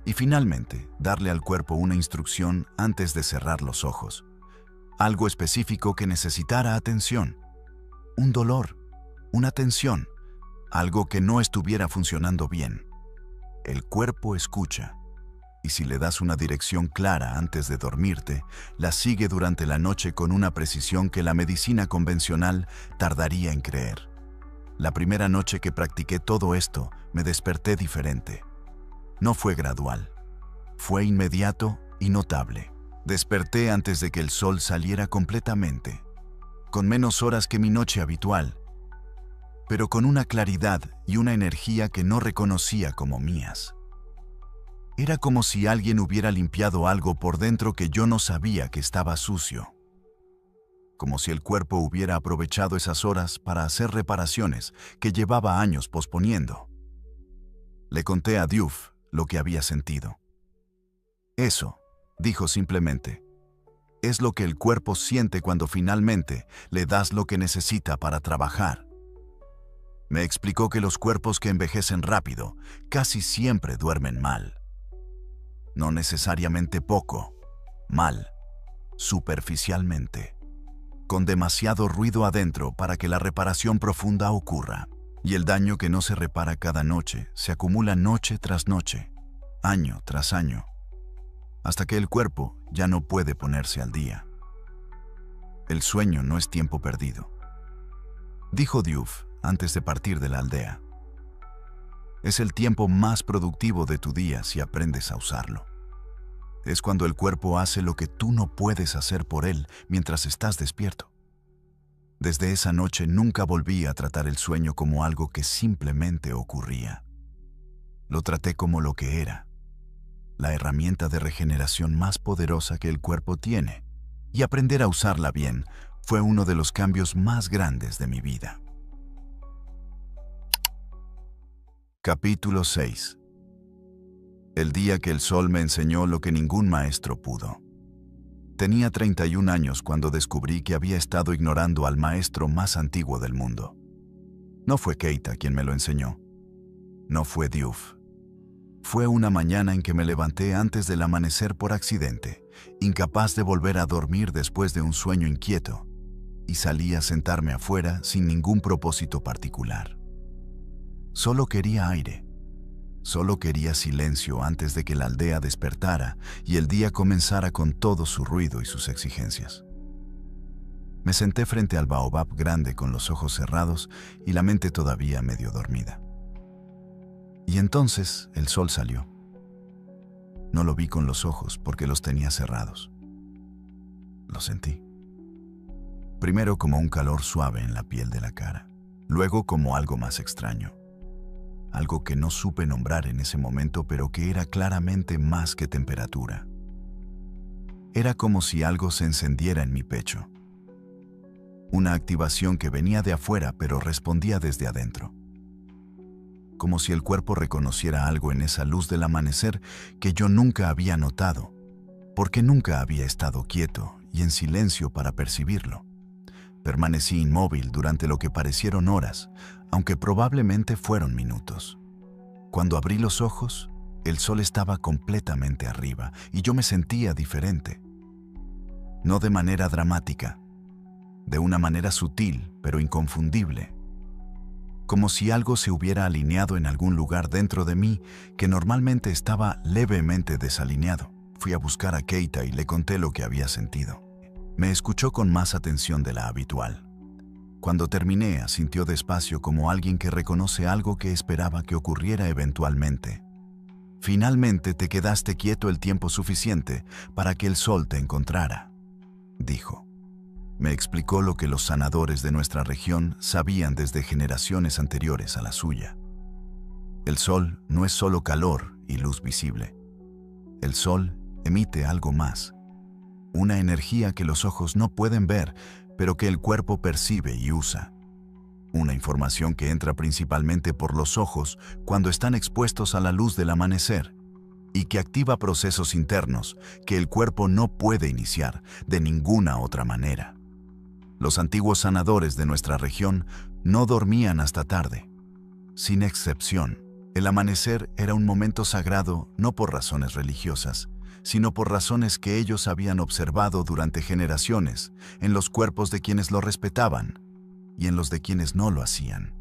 Y finalmente, darle al cuerpo una instrucción antes de cerrar los ojos. Algo específico que necesitara atención, un dolor, una tensión, algo que no estuviera funcionando bien. El cuerpo escucha, y si le das una dirección clara antes de dormirte, la sigue durante la noche con una precisión que la medicina convencional tardaría en creer. La primera noche que practiqué todo esto, me desperté diferente. No fue gradual, fue inmediato y notable. Desperté antes de que el sol saliera completamente, con menos horas que mi noche habitual, pero con una claridad y una energía que no reconocía como mías. Era como si alguien hubiera limpiado algo por dentro que yo no sabía que estaba sucio. Como si el cuerpo hubiera aprovechado esas horas para hacer reparaciones que llevaba años posponiendo. Le conté a Diouf lo que había sentido. Eso, dijo simplemente, es lo que el cuerpo siente cuando finalmente le das lo que necesita para trabajar. Me explicó que los cuerpos que envejecen rápido casi siempre duermen mal. No necesariamente poco, mal, superficialmente, con demasiado ruido adentro para que la reparación profunda ocurra. Y el daño que no se repara cada noche se acumula noche tras noche, año tras año, hasta que el cuerpo ya no puede ponerse al día. El sueño no es tiempo perdido, dijo Diouf antes de partir de la aldea. Es el tiempo más productivo de tu día si aprendes a usarlo. Es cuando el cuerpo hace lo que tú no puedes hacer por él mientras estás despierto. Desde esa noche nunca volví a tratar el sueño como algo que simplemente ocurría. Lo traté como lo que era, la herramienta de regeneración más poderosa que el cuerpo tiene, y aprender a usarla bien fue uno de los cambios más grandes de mi vida. Capítulo 6. El día que el sol me enseñó lo que ningún maestro pudo. Tenía 31 años cuando descubrí que había estado ignorando al maestro más antiguo del mundo. No fue Keita quien me lo enseñó. No fue Diouf. Fue una mañana en que me levanté antes del amanecer por accidente, incapaz de volver a dormir después de un sueño inquieto, y salí a sentarme afuera sin ningún propósito particular. Solo quería aire. Solo quería silencio antes de que la aldea despertara y el día comenzara con todo su ruido y sus exigencias. Me senté frente al baobab grande con los ojos cerrados y la mente todavía medio dormida. Y entonces el sol salió. No lo vi con los ojos porque los tenía cerrados. Lo sentí. Primero como un calor suave en la piel de la cara, luego como algo más extraño. Algo que no supe nombrar en ese momento, pero que era claramente más que temperatura. Era como si algo se encendiera en mi pecho. Una activación que venía de afuera pero respondía desde adentro. Como si el cuerpo reconociera algo en esa luz del amanecer que yo nunca había notado, porque nunca había estado quieto y en silencio para percibirlo. Permanecí inmóvil durante lo que parecieron horas, aunque probablemente fueron minutos. Cuando abrí los ojos, el sol estaba completamente arriba y yo me sentía diferente. No de manera dramática, de una manera sutil pero inconfundible. Como si algo se hubiera alineado en algún lugar dentro de mí que normalmente estaba levemente desalineado. Fui a buscar a Keita y le conté lo que había sentido. Me escuchó con más atención de la habitual. Cuando terminé, asintió despacio como alguien que reconoce algo que esperaba que ocurriera eventualmente. Finalmente te quedaste quieto el tiempo suficiente para que el sol te encontrara, dijo. Me explicó lo que los sanadores de nuestra región sabían desde generaciones anteriores a la suya. El sol no es solo calor y luz visible. El sol emite algo más. Una energía que los ojos no pueden ver, pero que el cuerpo percibe y usa. Una información que entra principalmente por los ojos cuando están expuestos a la luz del amanecer y que activa procesos internos que el cuerpo no puede iniciar de ninguna otra manera. Los antiguos sanadores de nuestra región no dormían hasta tarde. Sin excepción, el amanecer era un momento sagrado no por razones religiosas, sino por razones que ellos habían observado durante generaciones en los cuerpos de quienes lo respetaban y en los de quienes no lo hacían.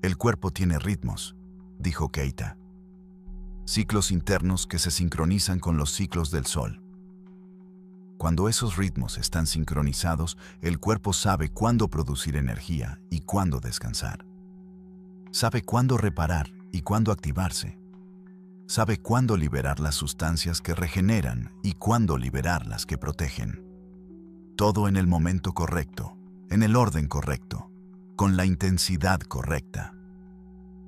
El cuerpo tiene ritmos, dijo Keita. Ciclos internos que se sincronizan con los ciclos del sol. Cuando esos ritmos están sincronizados, el cuerpo sabe cuándo producir energía y cuándo descansar. Sabe cuándo reparar y cuándo activarse. Sabe cuándo liberar las sustancias que regeneran y cuándo liberar las que protegen. Todo en el momento correcto, en el orden correcto, con la intensidad correcta.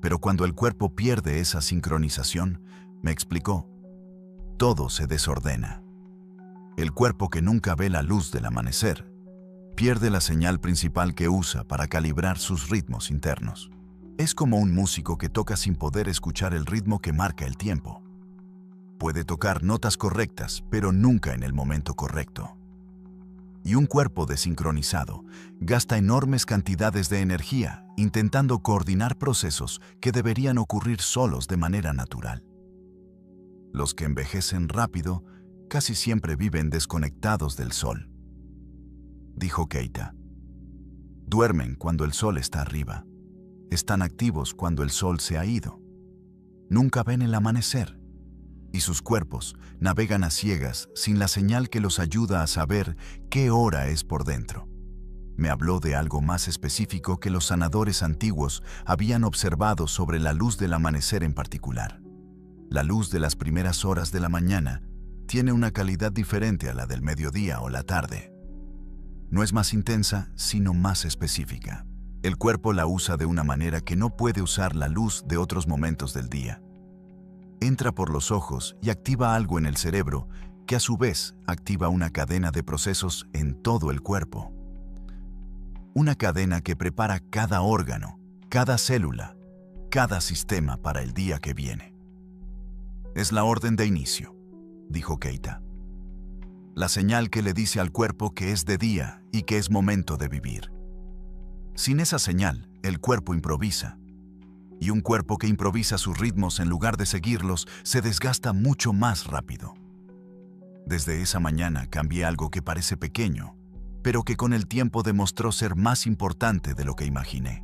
Pero cuando el cuerpo pierde esa sincronización, me explicó, todo se desordena. El cuerpo que nunca ve la luz del amanecer pierde la señal principal que usa para calibrar sus ritmos internos. Es como un músico que toca sin poder escuchar el ritmo que marca el tiempo. Puede tocar notas correctas, pero nunca en el momento correcto. Y un cuerpo desincronizado gasta enormes cantidades de energía intentando coordinar procesos que deberían ocurrir solos de manera natural. Los que envejecen rápido casi siempre viven desconectados del sol, dijo Keita. Duermen cuando el sol está arriba. Están activos cuando el sol se ha ido. Nunca ven el amanecer. Y sus cuerpos navegan a ciegas sin la señal que los ayuda a saber qué hora es por dentro. Me habló de algo más específico que los sanadores antiguos habían observado sobre la luz del amanecer en particular. La luz de las primeras horas de la mañana tiene una calidad diferente a la del mediodía o la tarde. No es más intensa, sino más específica. El cuerpo la usa de una manera que no puede usar la luz de otros momentos del día. Entra por los ojos y activa algo en el cerebro que a su vez activa una cadena de procesos en todo el cuerpo. Una cadena que prepara cada órgano, cada célula, cada sistema para el día que viene. Es la orden de inicio, dijo Keita. La señal que le dice al cuerpo que es de día y que es momento de vivir. Sin esa señal, el cuerpo improvisa. Y un cuerpo que improvisa sus ritmos en lugar de seguirlos se desgasta mucho más rápido. Desde esa mañana cambié algo que parece pequeño, pero que con el tiempo demostró ser más importante de lo que imaginé.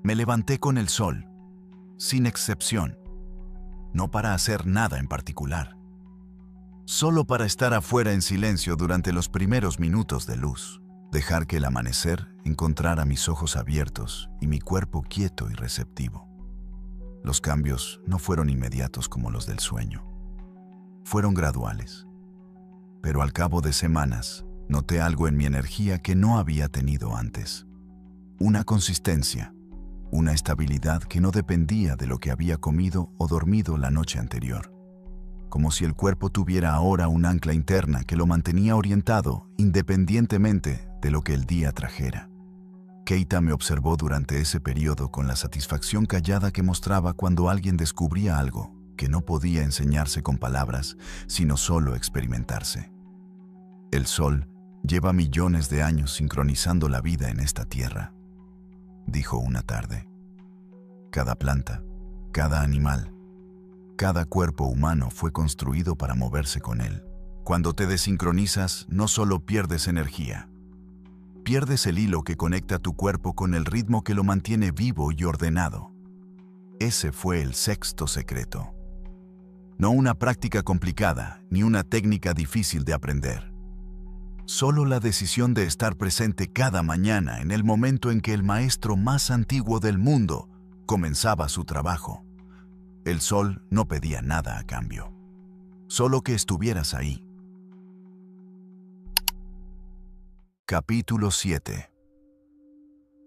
Me levanté con el sol, sin excepción, no para hacer nada en particular, solo para estar afuera en silencio durante los primeros minutos de luz, dejar que el amanecer encontrara mis ojos abiertos y mi cuerpo quieto y receptivo. Los cambios no fueron inmediatos como los del sueño. Fueron graduales. Pero al cabo de semanas, noté algo en mi energía que no había tenido antes. Una consistencia, una estabilidad que no dependía de lo que había comido o dormido la noche anterior. Como si el cuerpo tuviera ahora un ancla interna que lo mantenía orientado independientemente de lo que el día trajera. Keita me observó durante ese periodo con la satisfacción callada que mostraba cuando alguien descubría algo que no podía enseñarse con palabras, sino solo experimentarse. El sol lleva millones de años sincronizando la vida en esta tierra, dijo una tarde. Cada planta, cada animal, cada cuerpo humano fue construido para moverse con él. Cuando te desincronizas, no solo pierdes energía, pierdes el hilo que conecta tu cuerpo con el ritmo que lo mantiene vivo y ordenado. Ese fue el sexto secreto. No una práctica complicada, ni una técnica difícil de aprender. Solo la decisión de estar presente cada mañana en el momento en que el maestro más antiguo del mundo comenzaba su trabajo. El sol no pedía nada a cambio, solo que estuvieras ahí. Capítulo 7.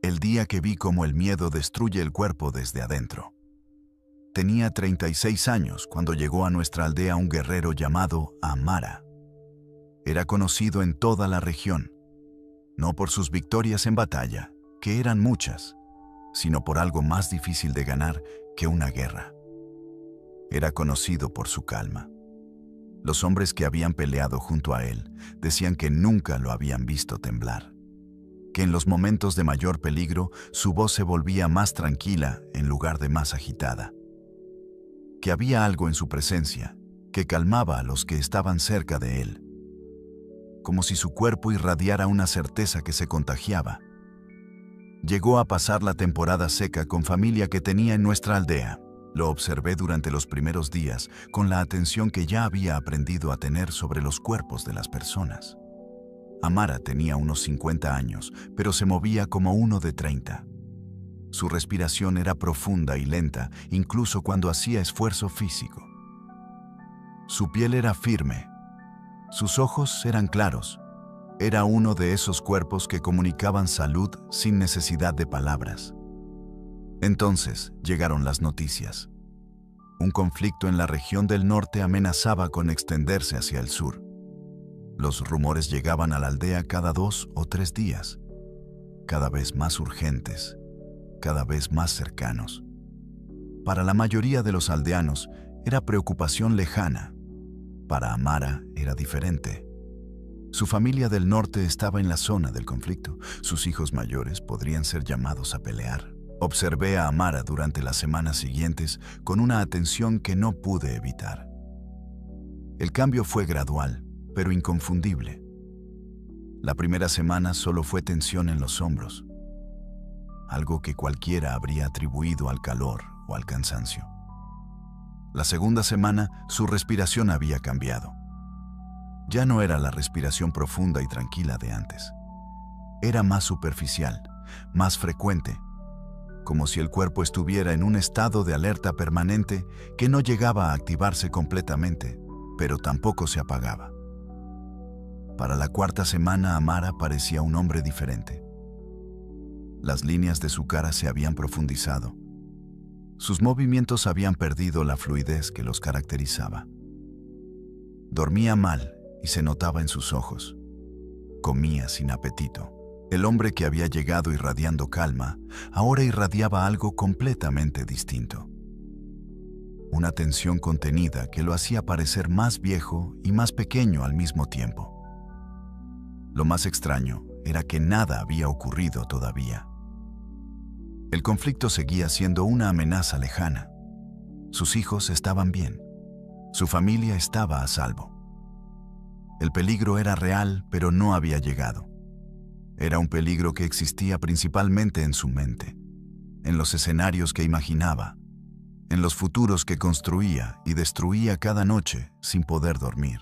El día que vi cómo el miedo destruye el cuerpo desde adentro. Tenía 36 años cuando llegó a nuestra aldea un guerrero llamado Amara. Era conocido en toda la región, no por sus victorias en batalla, que eran muchas, sino por algo más difícil de ganar que una guerra. Era conocido por su calma. Los hombres que habían peleado junto a él decían que nunca lo habían visto temblar, que en los momentos de mayor peligro su voz se volvía más tranquila en lugar de más agitada, que había algo en su presencia que calmaba a los que estaban cerca de él, como si su cuerpo irradiara una certeza que se contagiaba. Llegó a pasar la temporada seca con familia que tenía en nuestra aldea. Lo observé durante los primeros días con la atención que ya había aprendido a tener sobre los cuerpos de las personas. Amara tenía unos 50 años, pero se movía como uno de 30. Su respiración era profunda y lenta, incluso cuando hacía esfuerzo físico. Su piel era firme. Sus ojos eran claros. Era uno de esos cuerpos que comunicaban salud sin necesidad de palabras. Entonces llegaron las noticias. Un conflicto en la región del norte amenazaba con extenderse hacia el sur. Los rumores llegaban a la aldea cada 2 o 3 días, cada vez más urgentes, cada vez más cercanos. Para la mayoría de los aldeanos era preocupación lejana. Para Amara era diferente. Su familia del norte estaba en la zona del conflicto. Sus hijos mayores podrían ser llamados a pelear. Observé a Amara durante las semanas siguientes con una atención que no pude evitar. El cambio fue gradual, pero inconfundible. La primera semana solo fue tensión en los hombros, algo que cualquiera habría atribuido al calor o al cansancio. La segunda semana, su respiración había cambiado. Ya no era la respiración profunda y tranquila de antes. Era más superficial, más frecuente, como si el cuerpo estuviera en un estado de alerta permanente que no llegaba a activarse completamente, pero tampoco se apagaba. Para la cuarta semana, Amara parecía un hombre diferente. Las líneas de su cara se habían profundizado. Sus movimientos habían perdido la fluidez que los caracterizaba. Dormía mal y se notaba en sus ojos. Comía sin apetito. El hombre que había llegado irradiando calma, ahora irradiaba algo completamente distinto. Una tensión contenida que lo hacía parecer más viejo y más pequeño al mismo tiempo. Lo más extraño era que nada había ocurrido todavía. El conflicto seguía siendo una amenaza lejana. Sus hijos estaban bien. Su familia estaba a salvo. El peligro era real, pero no había llegado. Era un peligro que existía principalmente en su mente. en los escenarios que imaginaba, en los futuros que construía y destruía cada noche sin poder dormir.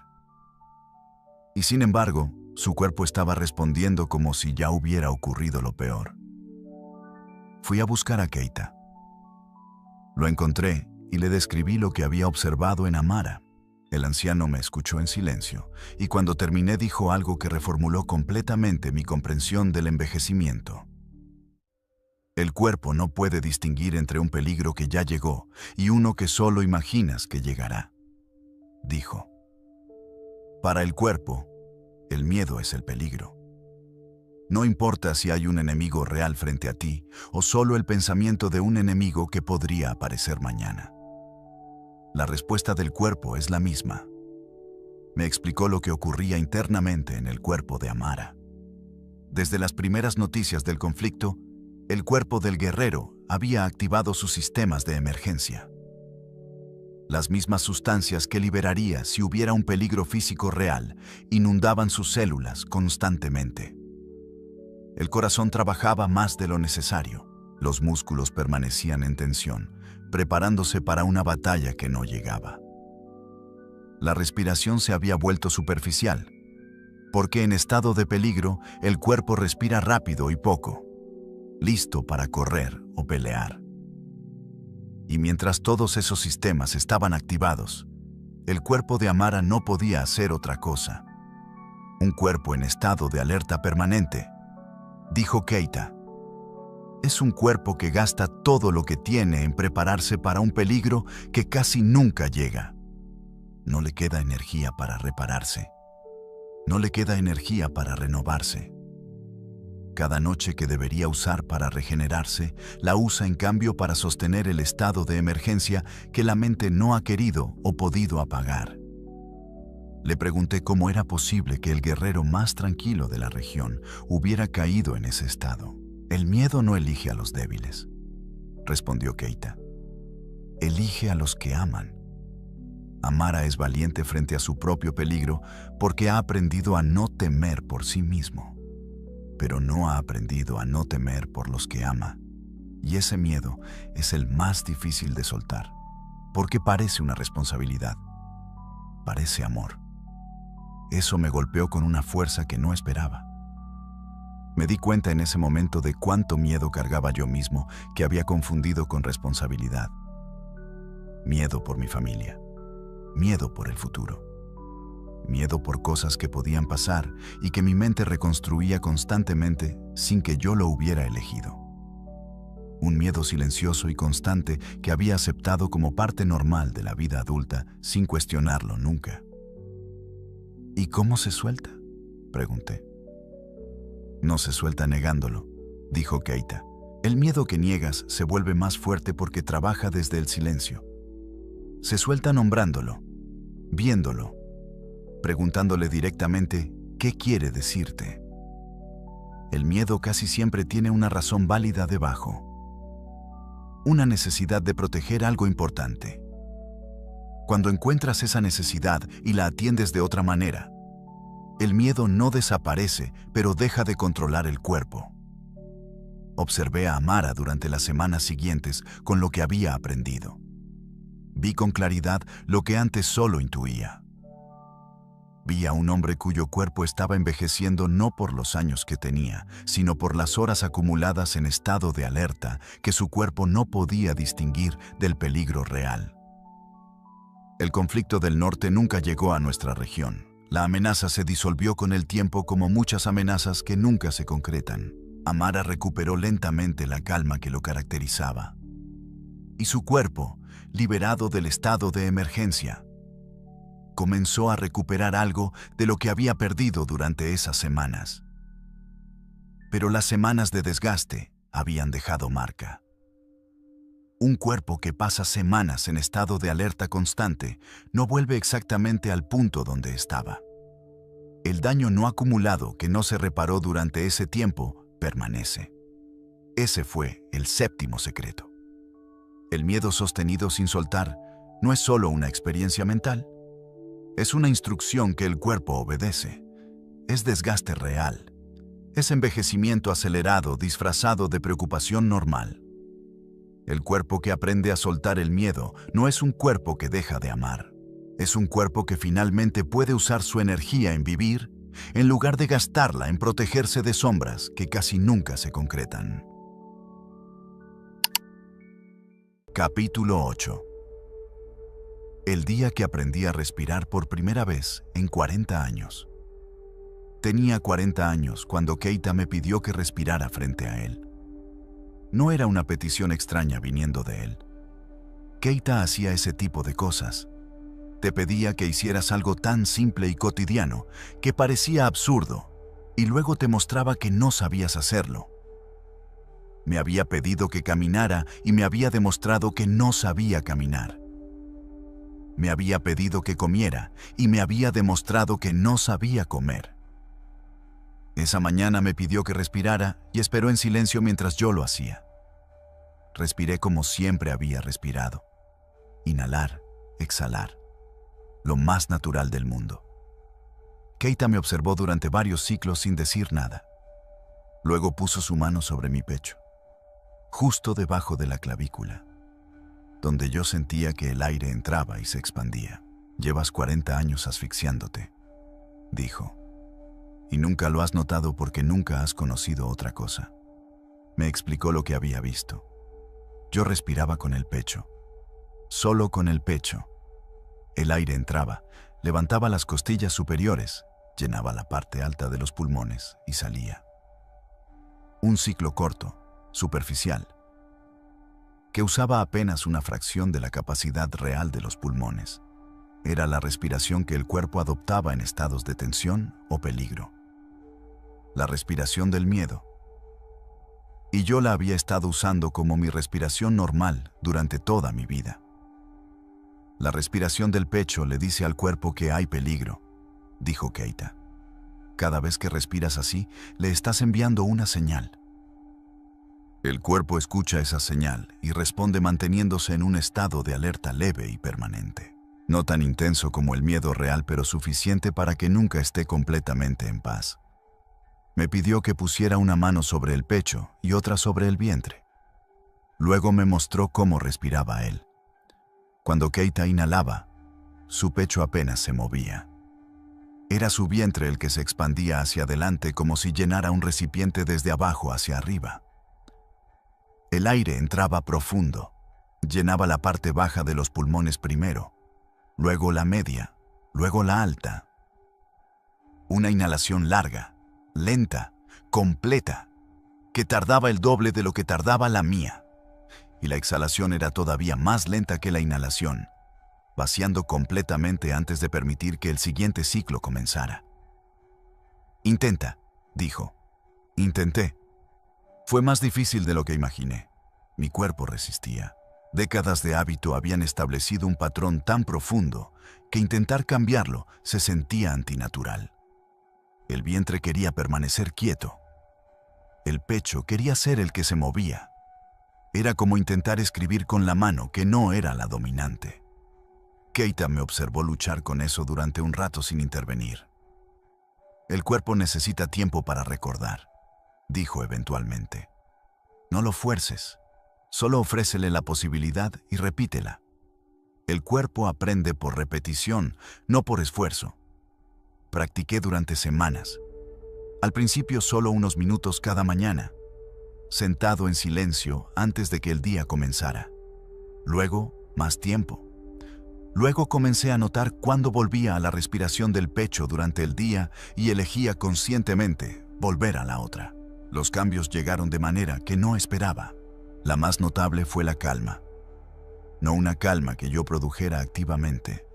Y sin embargo, su cuerpo estaba respondiendo como si ya hubiera ocurrido lo peor. Fui a buscar a Keita. Lo encontré y le describí lo que había observado en Amara. El anciano me escuchó en silencio y cuando terminé dijo algo que reformuló completamente mi comprensión del envejecimiento. El cuerpo no puede distinguir entre un peligro que ya llegó y uno que solo imaginas que llegará, dijo. Para el cuerpo, el miedo es el peligro. No importa si hay un enemigo real frente a ti o solo el pensamiento de un enemigo que podría aparecer mañana. La respuesta del cuerpo es la misma. Me explicó lo que ocurría internamente en el cuerpo de Amara. Desde las primeras noticias del conflicto, el cuerpo del guerrero había activado sus sistemas de emergencia. Las mismas sustancias que liberaría si hubiera un peligro físico real inundaban sus células constantemente. El corazón trabajaba más de lo necesario. Los músculos permanecían en tensión, preparándose para una batalla que no llegaba. La respiración se había vuelto superficial, porque en estado de peligro el cuerpo respira rápido y poco, listo para correr o pelear. Y mientras todos esos sistemas estaban activados, el cuerpo de Amara no podía hacer otra cosa. Un cuerpo en estado de alerta permanente, dijo Keita. Es un cuerpo que gasta todo lo que tiene en prepararse para un peligro que casi nunca llega. No le queda energía para repararse. No le queda energía para renovarse. Cada noche que debería usar para regenerarse, la usa en cambio para sostener el estado de emergencia que la mente no ha querido o podido apagar. Le pregunté cómo era posible que el guerrero más tranquilo de la región hubiera caído en ese estado. El miedo no elige a los débiles, respondió Keita. Elige a los que aman. Amara es valiente frente a su propio peligro porque ha aprendido a no temer por sí mismo, pero no ha aprendido a no temer por los que ama. Y ese miedo es el más difícil de soltar, porque parece una responsabilidad, parece amor. Eso me golpeó con una fuerza que no esperaba. Me di cuenta en ese momento de cuánto miedo cargaba yo mismo, que había confundido con responsabilidad. Miedo por mi familia, miedo por el futuro, miedo por cosas que podían pasar y que mi mente reconstruía constantemente sin que yo lo hubiera elegido. Un miedo silencioso y constante que había aceptado como parte normal de la vida adulta sin cuestionarlo nunca. ¿Y cómo se suelta?, pregunté. No se suelta negándolo, dijo Keita. El miedo que niegas se vuelve más fuerte porque trabaja desde el silencio. Se suelta nombrándolo, viéndolo, preguntándole directamente qué quiere decirte. El miedo casi siempre tiene una razón válida debajo. Una necesidad de proteger algo importante. Cuando encuentras esa necesidad y la atiendes de otra manera, el miedo no desaparece, pero deja de controlar el cuerpo. Observé a Amara durante las semanas siguientes con lo que había aprendido. Vi con claridad lo que antes solo intuía. Vi a un hombre cuyo cuerpo estaba envejeciendo no por los años que tenía, sino por las horas acumuladas en estado de alerta que su cuerpo no podía distinguir del peligro real. El conflicto del norte nunca llegó a nuestra región. La amenaza se disolvió con el tiempo como muchas amenazas que nunca se concretan. Amara recuperó lentamente la calma que lo caracterizaba. Y su cuerpo, liberado del estado de emergencia, comenzó a recuperar algo de lo que había perdido durante esas semanas. Pero las semanas de desgaste habían dejado marca. Un cuerpo que pasa semanas en estado de alerta constante no vuelve exactamente al punto donde estaba. El daño no acumulado que no se reparó durante ese tiempo permanece. Ese fue el séptimo secreto. El miedo sostenido sin soltar no es solo una experiencia mental. Es una instrucción que el cuerpo obedece. Es desgaste real. Es envejecimiento acelerado disfrazado de preocupación normal. El cuerpo que aprende a soltar el miedo no es un cuerpo que deja de amar. Es un cuerpo que finalmente puede usar su energía en vivir, en lugar de gastarla en protegerse de sombras que casi nunca se concretan. Capítulo 8. El día que aprendí a respirar por primera vez en 40 años. Tenía 40 años cuando Keita me pidió que respirara frente a él. No era una petición extraña viniendo de él. Keita hacía ese tipo de cosas. Te pedía que hicieras algo tan simple y cotidiano que parecía absurdo, y luego te mostraba que no sabías hacerlo. Me había pedido que caminara y me había demostrado que no sabía caminar. Me había pedido que comiera y me había demostrado que no sabía comer. Esa mañana me pidió que respirara y esperó en silencio mientras yo lo hacía. Respiré como siempre había respirado. Inhalar, exhalar. Lo más natural del mundo. Keita me observó durante varios ciclos sin decir nada. Luego puso su mano sobre mi pecho, justo debajo de la clavícula, donde yo sentía que el aire entraba y se expandía. Llevas 40 años asfixiándote, dijo, y nunca lo has notado porque nunca has conocido otra cosa. Me explicó lo que había visto. Yo respiraba con el pecho, solo con el pecho. El aire entraba, levantaba las costillas superiores, llenaba la parte alta de los pulmones y salía. Un ciclo corto, superficial, que usaba apenas una fracción de la capacidad real de los pulmones. Era la respiración que el cuerpo adoptaba en estados de tensión o peligro. La respiración del miedo. Y yo la había estado usando como mi respiración normal durante toda mi vida. La respiración del pecho le dice al cuerpo que hay peligro, dijo Keita. Cada vez que respiras así, le estás enviando una señal. El cuerpo escucha esa señal y responde manteniéndose en un estado de alerta leve y permanente. No tan intenso como el miedo real, pero suficiente para que nunca esté completamente en paz. Me pidió que pusiera una mano sobre el pecho y otra sobre el vientre. Luego me mostró cómo respiraba él. Cuando Keita inhalaba, su pecho apenas se movía. Era su vientre el que se expandía hacia adelante como si llenara un recipiente desde abajo hacia arriba. El aire entraba profundo, llenaba la parte baja de los pulmones primero, luego la media, luego la alta. Una inhalación larga, lenta, completa, que tardaba el doble de lo que tardaba la mía. Y la exhalación era todavía más lenta que la inhalación, vaciando completamente antes de permitir que el siguiente ciclo comenzara. Intenta, dijo. Intenté. Fue más difícil de lo que imaginé. Mi cuerpo resistía. Décadas de hábito habían establecido un patrón tan profundo que intentar cambiarlo se sentía antinatural. El vientre quería permanecer quieto. El pecho quería ser el que se movía. Era como intentar escribir con la mano que no era la dominante. Keita me observó luchar con eso durante un rato sin intervenir. El cuerpo necesita tiempo para recordar, dijo eventualmente. No lo fuerces, solo ofrécele la posibilidad y repítela. El cuerpo aprende por repetición, no por esfuerzo. Practiqué durante semanas. Al principio solo unos minutos cada mañana, sentado en silencio antes de que el día comenzara. Luego, más tiempo. Luego comencé a notar cuándo volvía a la respiración del pecho durante el día y elegía conscientemente volver a la otra. Los cambios llegaron de manera que no esperaba. La más notable fue la calma. No una calma que yo produjera activamente.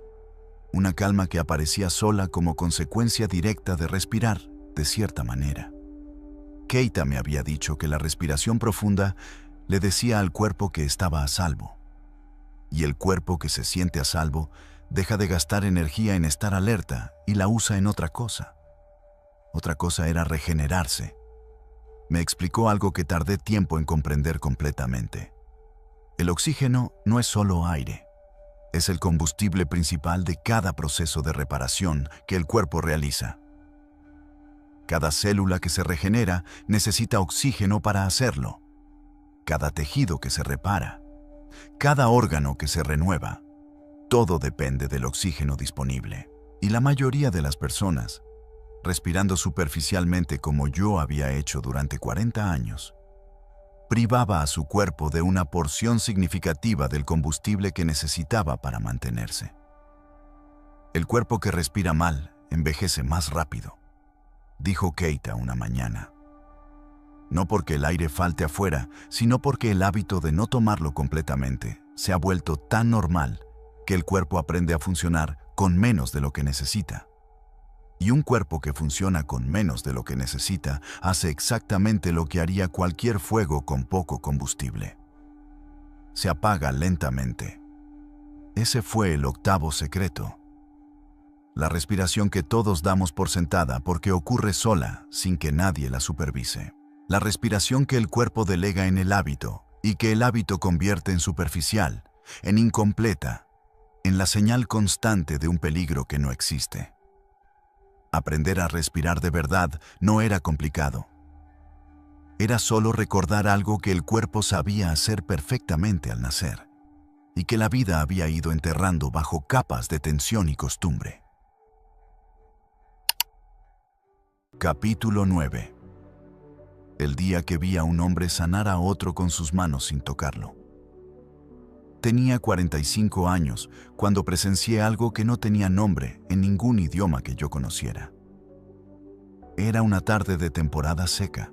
Una calma que aparecía sola como consecuencia directa de respirar de cierta manera. Keita me había dicho que la respiración profunda le decía al cuerpo que estaba a salvo. Y el cuerpo que se siente a salvo deja de gastar energía en estar alerta y la usa en otra cosa. Otra cosa era regenerarse. Me explicó algo que tardé tiempo en comprender completamente. El oxígeno no es solo aire. Es el combustible principal de cada proceso de reparación que el cuerpo realiza. Cada célula que se regenera necesita oxígeno para hacerlo. Cada tejido que se repara cada órgano que se renueva. Todo depende del oxígeno disponible. Y la mayoría de las personas, respirando superficialmente como yo había hecho durante 40 años, privaba a su cuerpo de una porción significativa del combustible que necesitaba para mantenerse. El cuerpo que respira mal envejece más rápido, dijo Keita una mañana. No porque el aire falte afuera, sino porque el hábito de no tomarlo completamente se ha vuelto tan normal que el cuerpo aprende a funcionar con menos de lo que necesita. Y un cuerpo que funciona con menos de lo que necesita hace exactamente lo que haría cualquier fuego con poco combustible. Se apaga lentamente. Ese fue el octavo secreto. La respiración que todos damos por sentada porque ocurre sola, sin que nadie la supervise. La respiración que el cuerpo delega en el hábito y que el hábito convierte en superficial, en incompleta, en la señal constante de un peligro que no existe. Aprender a respirar de verdad no era complicado. Era solo recordar algo que el cuerpo sabía hacer perfectamente al nacer y que la vida había ido enterrando bajo capas de tensión y costumbre. Capítulo 9. El día que vi a un hombre sanar a otro con sus manos sin tocarlo. Tenía 45 años cuando presencié algo que no tenía nombre en ningún idioma que yo conociera. Era una tarde de temporada seca,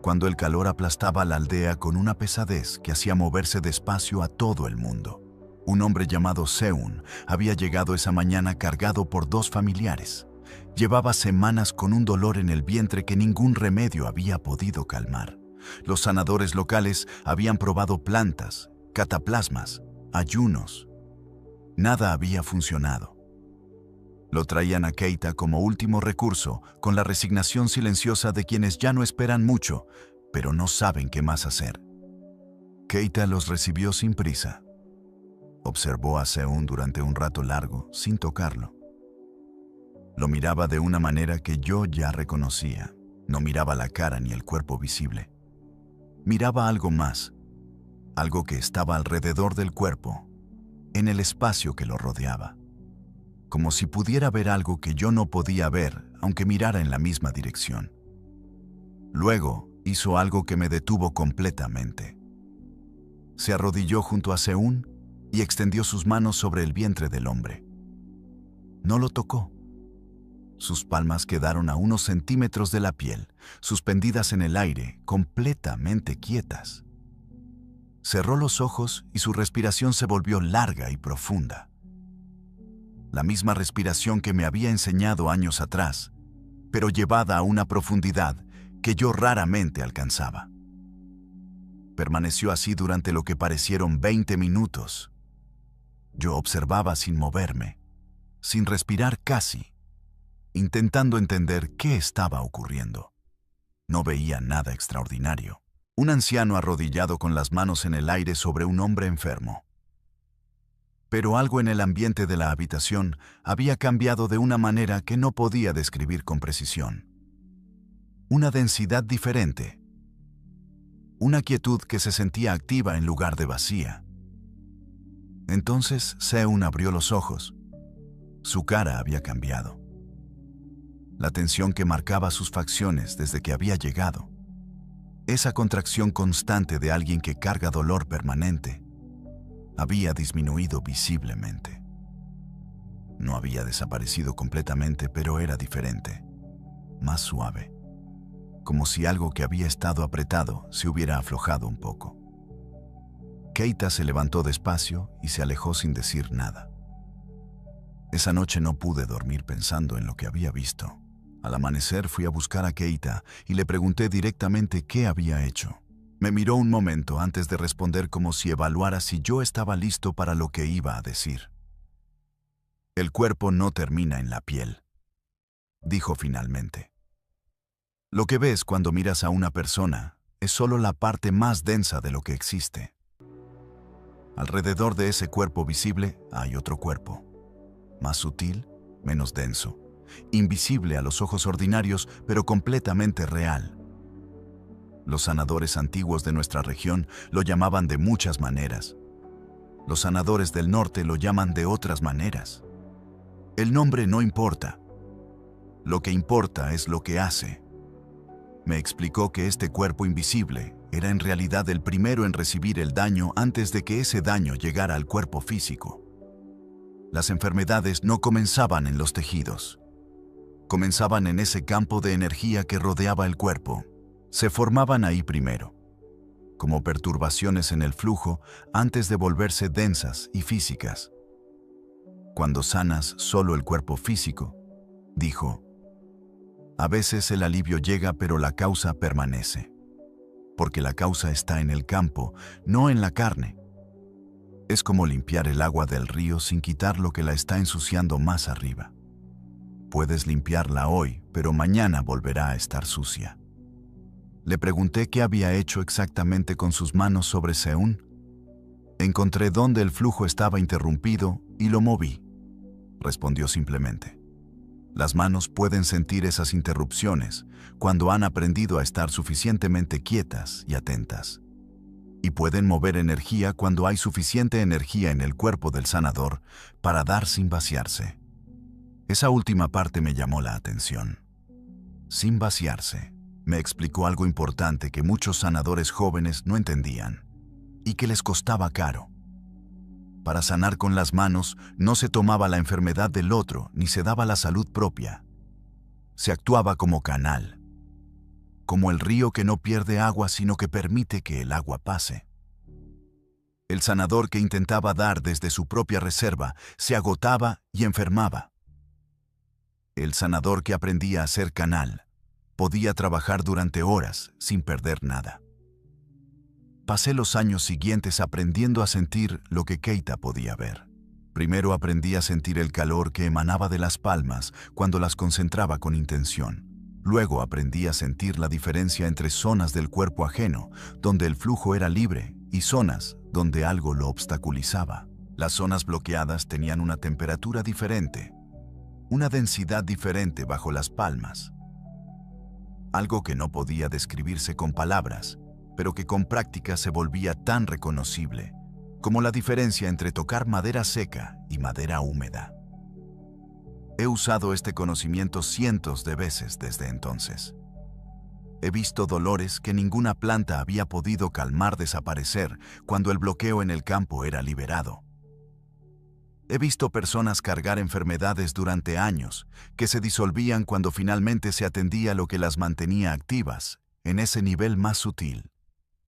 cuando el calor aplastaba la aldea con una pesadez que hacía moverse despacio a todo el mundo. Un hombre llamado Seun había llegado esa mañana cargado por 2 familiares. Llevaba semanas con un dolor en el vientre que ningún remedio había podido calmar. Los sanadores locales habían probado plantas, cataplasmas, ayunos. Nada había funcionado. Lo traían a Keita como último recurso, con la resignación silenciosa de quienes ya no esperan mucho, pero no saben qué más hacer. Keita los recibió sin prisa. Observó a Seun durante un rato largo, sin tocarlo. Lo miraba de una manera que yo ya reconocía. No miraba la cara ni el cuerpo visible. Miraba algo más, algo que estaba alrededor del cuerpo, en el espacio que lo rodeaba. Como si pudiera ver algo que yo no podía ver, aunque mirara en la misma dirección. Luego hizo algo que me detuvo completamente. Se arrodilló junto a Seun y extendió sus manos sobre el vientre del hombre. No lo tocó. Sus palmas quedaron a unos centímetros de la piel, suspendidas en el aire, completamente quietas. Cerró los ojos y su respiración se volvió larga y profunda. La misma respiración que me había enseñado años atrás, pero llevada a una profundidad que yo raramente alcanzaba. Permaneció así durante lo que parecieron 20 minutos. Yo observaba sin moverme, sin respirar casi, intentando entender qué estaba ocurriendo. No veía nada extraordinario. Un anciano arrodillado con las manos en el aire sobre un hombre enfermo. Pero algo en el ambiente de la habitación había cambiado de una manera que no podía describir con precisión. Una densidad diferente. Una quietud que se sentía activa en lugar de vacía. Entonces Seun abrió los ojos. Su cara había cambiado. La tensión que marcaba sus facciones desde que había llegado. Esa contracción constante de alguien que carga dolor permanente había disminuido visiblemente. No había desaparecido completamente, pero era diferente, más suave, como si algo que había estado apretado se hubiera aflojado un poco. Keita se levantó despacio y se alejó sin decir nada. Esa noche no pude dormir pensando en lo que había visto. Al amanecer fui a buscar a Keita y le pregunté directamente qué había hecho. Me miró un momento antes de responder como si evaluara si yo estaba listo para lo que iba a decir. El cuerpo no termina en la piel, dijo finalmente. Lo que ves cuando miras a una persona es solo la parte más densa de lo que existe. Alrededor de ese cuerpo visible hay otro cuerpo, más sutil, menos denso, invisible a los ojos ordinarios, pero completamente real. Los sanadores antiguos de nuestra región lo llamaban de muchas maneras. Los sanadores del norte lo llaman de otras maneras. El nombre no importa. Lo que importa es lo que hace. Me explicó que este cuerpo invisible era en realidad el primero en recibir el daño antes de que ese daño llegara al cuerpo físico. Las enfermedades no comenzaban en los tejidos. Comenzaban en ese campo de energía que rodeaba el cuerpo. Se formaban ahí primero, como perturbaciones en el flujo antes de volverse densas y físicas. Cuando sanas solo el cuerpo físico, dijo, a veces el alivio llega pero la causa permanece, porque la causa está en el campo, no en la carne. Es como limpiar el agua del río sin quitar lo que la está ensuciando más arriba. Puedes limpiarla hoy, pero mañana volverá a estar sucia. Le pregunté qué había hecho exactamente con sus manos sobre Seún. Encontré dónde el flujo estaba interrumpido y lo moví, respondió simplemente. Las manos pueden sentir esas interrupciones cuando han aprendido a estar suficientemente quietas y atentas. Y pueden mover energía cuando hay suficiente energía en el cuerpo del sanador para dar sin vaciarse. Esa última parte me llamó la atención. Sin vaciarse. Me explicó algo importante que muchos sanadores jóvenes no entendían y que les costaba caro. Para sanar con las manos no se tomaba la enfermedad del otro ni se daba la salud propia. Se actuaba como canal, como el río que no pierde agua sino que permite que el agua pase. El sanador que intentaba dar desde su propia reserva se agotaba y enfermaba. El sanador que aprendía a ser canal podía trabajar durante horas sin perder nada. Pasé los años siguientes aprendiendo a sentir lo que Keita podía ver. Primero aprendí a sentir el calor que emanaba de las palmas cuando las concentraba con intención. Luego aprendí a sentir la diferencia entre zonas del cuerpo ajeno, donde el flujo era libre, y zonas donde algo lo obstaculizaba. Las zonas bloqueadas tenían una temperatura diferente, una densidad diferente bajo las palmas. Algo que no podía describirse con palabras, pero que con práctica se volvía tan reconocible, como la diferencia entre tocar madera seca y madera húmeda. He usado este conocimiento cientos de veces desde entonces. He visto dolores que ninguna planta había podido calmar desaparecer cuando el bloqueo en el campo era liberado. He visto personas cargar enfermedades durante años que se disolvían cuando finalmente se atendía lo que las mantenía activas, en ese nivel más sutil.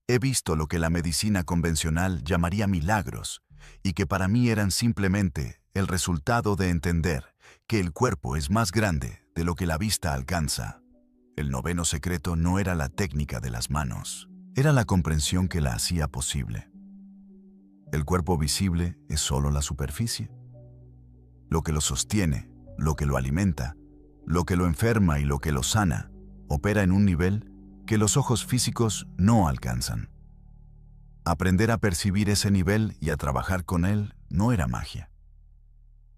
He visto lo que la medicina convencional llamaría milagros y que para mí eran simplemente el resultado de entender que el cuerpo es más grande de lo que la vista alcanza. El noveno secreto no era la técnica de las manos, era la comprensión que la hacía posible. El cuerpo visible es solo la superficie. Lo que lo sostiene, lo que lo alimenta, lo que lo enferma y lo que lo sana, opera en un nivel que los ojos físicos no alcanzan. Aprender a percibir ese nivel y a trabajar con él no era magia.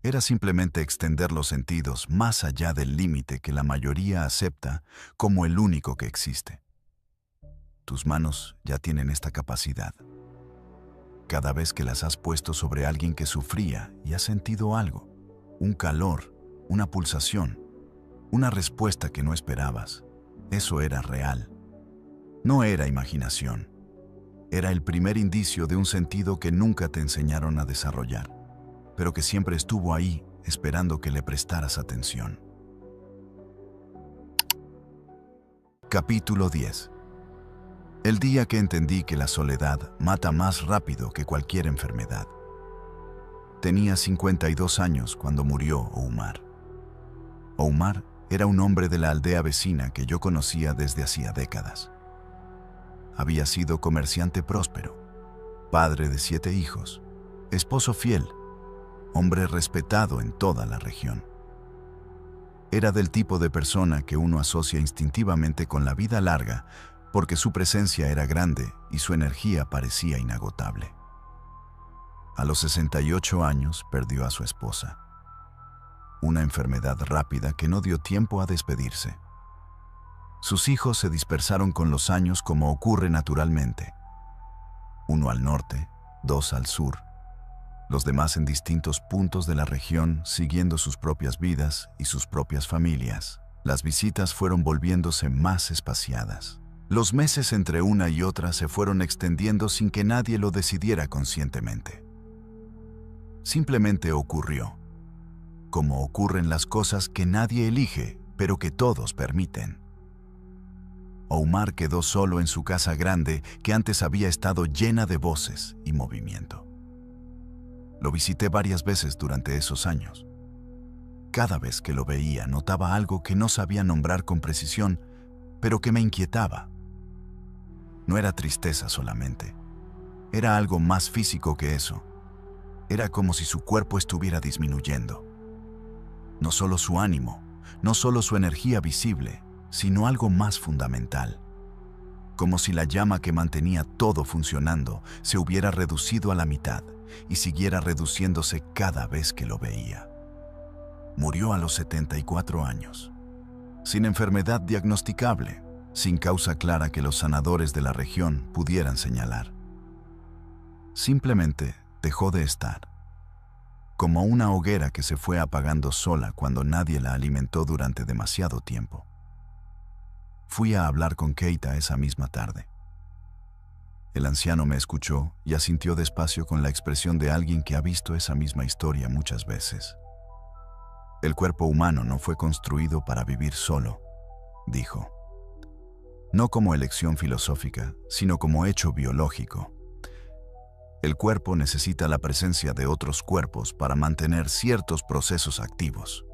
Era simplemente extender los sentidos más allá del límite que la mayoría acepta como el único que existe. Tus manos ya tienen esta capacidad. Cada vez que las has puesto sobre alguien que sufría y has sentido algo, un calor, una pulsación, una respuesta que no esperabas, eso era real. No era imaginación. Era el primer indicio de un sentido que nunca te enseñaron a desarrollar, pero que siempre estuvo ahí esperando que le prestaras atención. Capítulo 10. El día que entendí que la soledad mata más rápido que cualquier enfermedad. Tenía 52 años cuando murió Oumar. Oumar era un hombre de la aldea vecina que yo conocía desde hacía décadas. Había sido comerciante próspero, padre de 7 hijos, esposo fiel, hombre respetado en toda la región. Era del tipo de persona que uno asocia instintivamente con la vida larga porque su presencia era grande y su energía parecía inagotable. A los 68 años perdió a su esposa. Una enfermedad rápida que no dio tiempo a despedirse. Sus hijos se dispersaron con los años como ocurre naturalmente. Uno al norte, dos al sur, los demás en distintos puntos de la región siguiendo sus propias vidas y sus propias familias. Las visitas fueron volviéndose más espaciadas. Los meses entre una y otra se fueron extendiendo sin que nadie lo decidiera conscientemente. Simplemente ocurrió, como ocurren las cosas que nadie elige, pero que todos permiten. Omar quedó solo en su casa grande que antes había estado llena de voces y movimiento. Lo visité varias veces durante esos años. Cada vez que lo veía notaba algo que no sabía nombrar con precisión, pero que me inquietaba. No era tristeza solamente. Era algo más físico que eso. Era como si su cuerpo estuviera disminuyendo. No solo su ánimo, no solo su energía visible, sino algo más fundamental. Como si la llama que mantenía todo funcionando se hubiera reducido a la mitad y siguiera reduciéndose cada vez que lo veía. Murió a los 74 años, sin enfermedad diagnosticable, sin causa clara que los sanadores de la región pudieran señalar. Simplemente dejó de estar, como una hoguera que se fue apagando sola cuando nadie la alimentó durante demasiado tiempo. Fui a hablar con Keita esa misma tarde. El anciano me escuchó y asintió despacio con la expresión de alguien que ha visto esa misma historia muchas veces. El cuerpo humano no fue construido para vivir solo, dijo. No como elección filosófica, sino como hecho biológico. El cuerpo necesita la presencia de otros cuerpos para mantener ciertos procesos activos.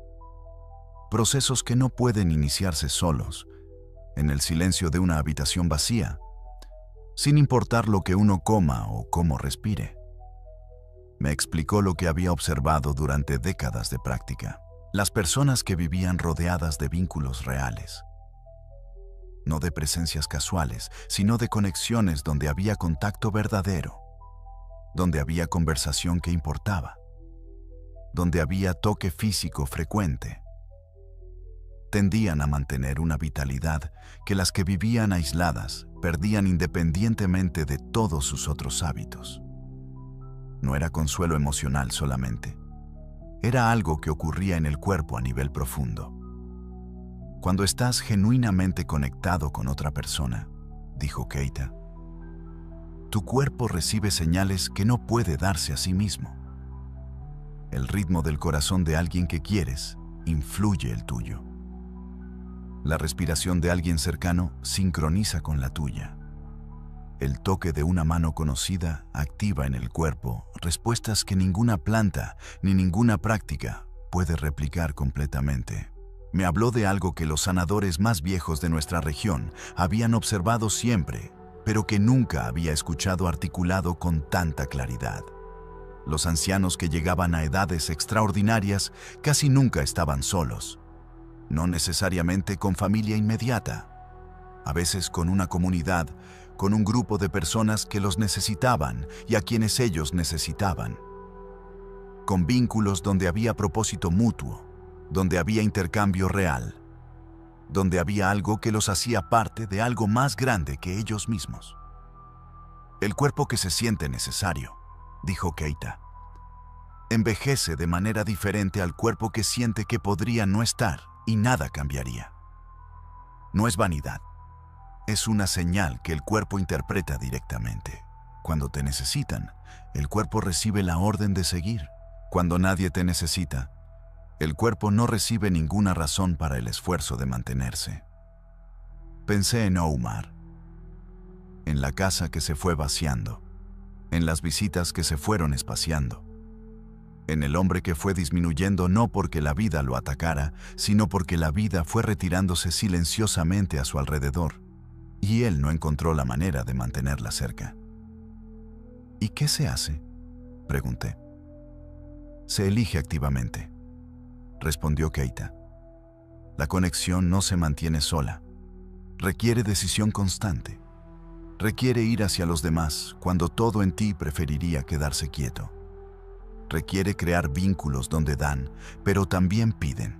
Procesos que no pueden iniciarse solos, en el silencio de una habitación vacía, sin importar lo que uno coma o cómo respire. Me explicó lo que había observado durante décadas de práctica. Las personas que vivían rodeadas de vínculos reales. No de presencias casuales, sino de conexiones donde había contacto verdadero, donde había conversación que importaba, donde había toque físico frecuente. Tendían a mantener una vitalidad que las que vivían aisladas perdían independientemente de todos sus otros hábitos. No era consuelo emocional solamente. Era algo que ocurría en el cuerpo a nivel profundo. Cuando estás genuinamente conectado con otra persona, dijo Keita, tu cuerpo recibe señales que no puede darse a sí mismo. El ritmo del corazón de alguien que quieres influye el tuyo. La respiración de alguien cercano sincroniza con la tuya. El toque de una mano conocida activa en el cuerpo respuestas que ninguna planta ni ninguna práctica puede replicar completamente. Me habló de algo que los sanadores más viejos de nuestra región habían observado siempre, pero que nunca había escuchado articulado con tanta claridad. Los ancianos que llegaban a edades extraordinarias casi nunca estaban solos. No necesariamente con familia inmediata, a veces con una comunidad, con un grupo de personas que los necesitaban y a quienes ellos necesitaban. Con vínculos donde había propósito mutuo, donde había intercambio real, donde había algo que los hacía parte de algo más grande que ellos mismos. El cuerpo que se siente necesario, dijo Keita, envejece de manera diferente al cuerpo que siente que podría no estar y nada cambiaría. No es vanidad. Es una señal que el cuerpo interpreta directamente. Cuando te necesitan, el cuerpo recibe la orden de seguir. Cuando nadie te necesita, el cuerpo no recibe ninguna razón para el esfuerzo de mantenerse. Pensé en Omar, en la casa que se fue vaciando, en las visitas que se fueron espaciando, en el hombre que fue disminuyendo no porque la vida lo atacara, sino porque la vida fue retirándose silenciosamente a su alrededor, y él no encontró la manera de mantenerla cerca. ¿Y qué se hace?, pregunté. Se elige activamente, respondió Keita. La conexión no se mantiene sola. Requiere decisión constante. Requiere ir hacia los demás cuando todo en ti preferiría quedarse quieto. Requiere crear vínculos donde dan, pero también piden.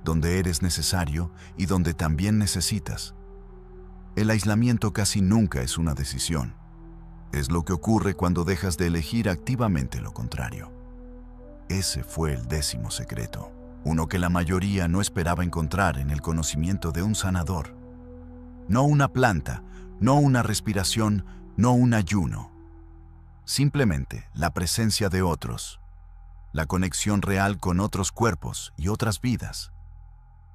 donde eres necesario y donde también necesitas. El aislamiento casi nunca es una decisión. Es lo que ocurre cuando dejas de elegir activamente lo contrario. Ese fue el 10º secreto, uno que la mayoría no esperaba encontrar en el conocimiento de un sanador. No una planta, no una respiración, no un ayuno. Simplemente la presencia de otros, la conexión real con otros cuerpos y otras vidas.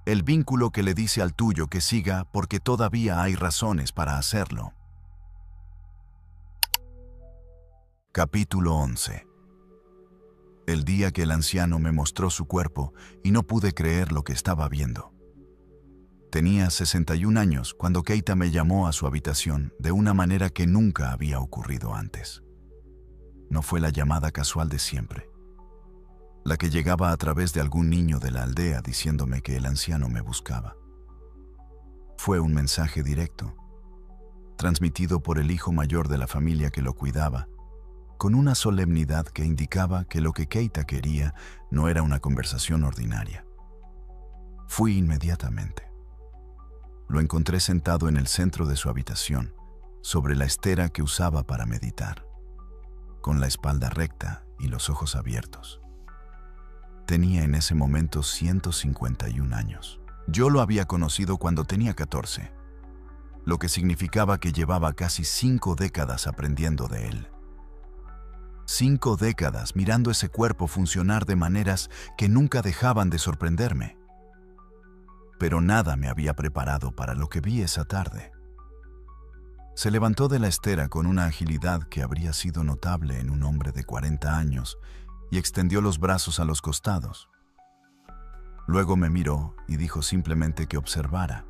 El vínculo que le dice al tuyo que siga porque todavía hay razones para hacerlo. Capítulo 11. El día que el anciano me mostró su cuerpo y no pude creer lo que estaba viendo. Tenía 61 años cuando Keita me llamó a su habitación de una manera que nunca había ocurrido antes. No fue la llamada casual de siempre, la que llegaba a través de algún niño de la aldea diciéndome que el anciano me buscaba. Fue un mensaje directo, transmitido por el hijo mayor de la familia que lo cuidaba, con una solemnidad que indicaba que lo que Keita quería no era una conversación ordinaria. Fui inmediatamente. Lo encontré sentado en el centro de su habitación, sobre la estera que usaba para meditar, con la espalda recta y los ojos abiertos. Tenía en ese momento 151 años. Yo lo había conocido cuando tenía 14, lo que significaba que llevaba casi 5 décadas aprendiendo de él. 5 décadas mirando ese cuerpo funcionar de maneras que nunca dejaban de sorprenderme. Pero nada me había preparado para lo que vi esa tarde. Se levantó de la estera con una agilidad que habría sido notable en un hombre de 40 años y extendió los brazos a los costados. Luego me miró y dijo simplemente que observara.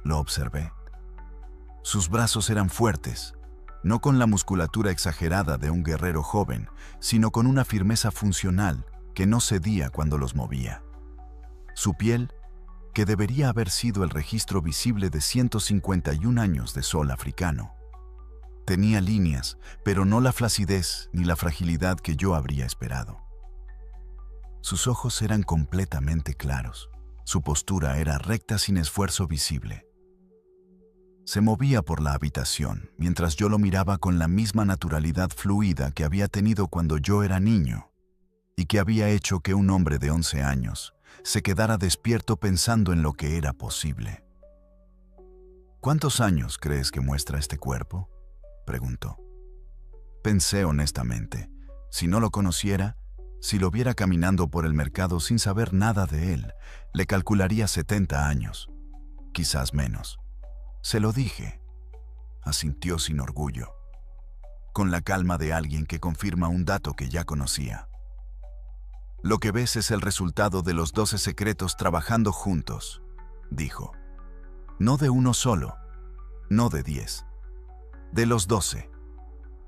Lo observé. Sus brazos eran fuertes, no con la musculatura exagerada de un guerrero joven, sino con una firmeza funcional que no cedía cuando los movía. Su piel, que debería haber sido el registro visible de 151 años de sol africano. Tenía líneas, pero no la flacidez ni la fragilidad que yo habría esperado. Sus ojos eran completamente claros. Su postura era recta sin esfuerzo visible. Se movía por la habitación, mientras yo lo miraba con la misma naturalidad fluida que había tenido cuando yo era niño, y que había hecho que un hombre de 11 años se quedara despierto pensando en lo que era posible. ¿Cuántos años crees que muestra este cuerpo?, preguntó. Pensé honestamente, si no lo conociera, si lo viera caminando por el mercado sin saber nada de él, le calcularía 70 años, quizás menos. Se lo dije. Asintió sin orgullo, con la calma de alguien que confirma un dato que ya conocía. Lo que ves es el resultado de los 12 secretos trabajando juntos, dijo. No de uno solo, no de 10, de los 12.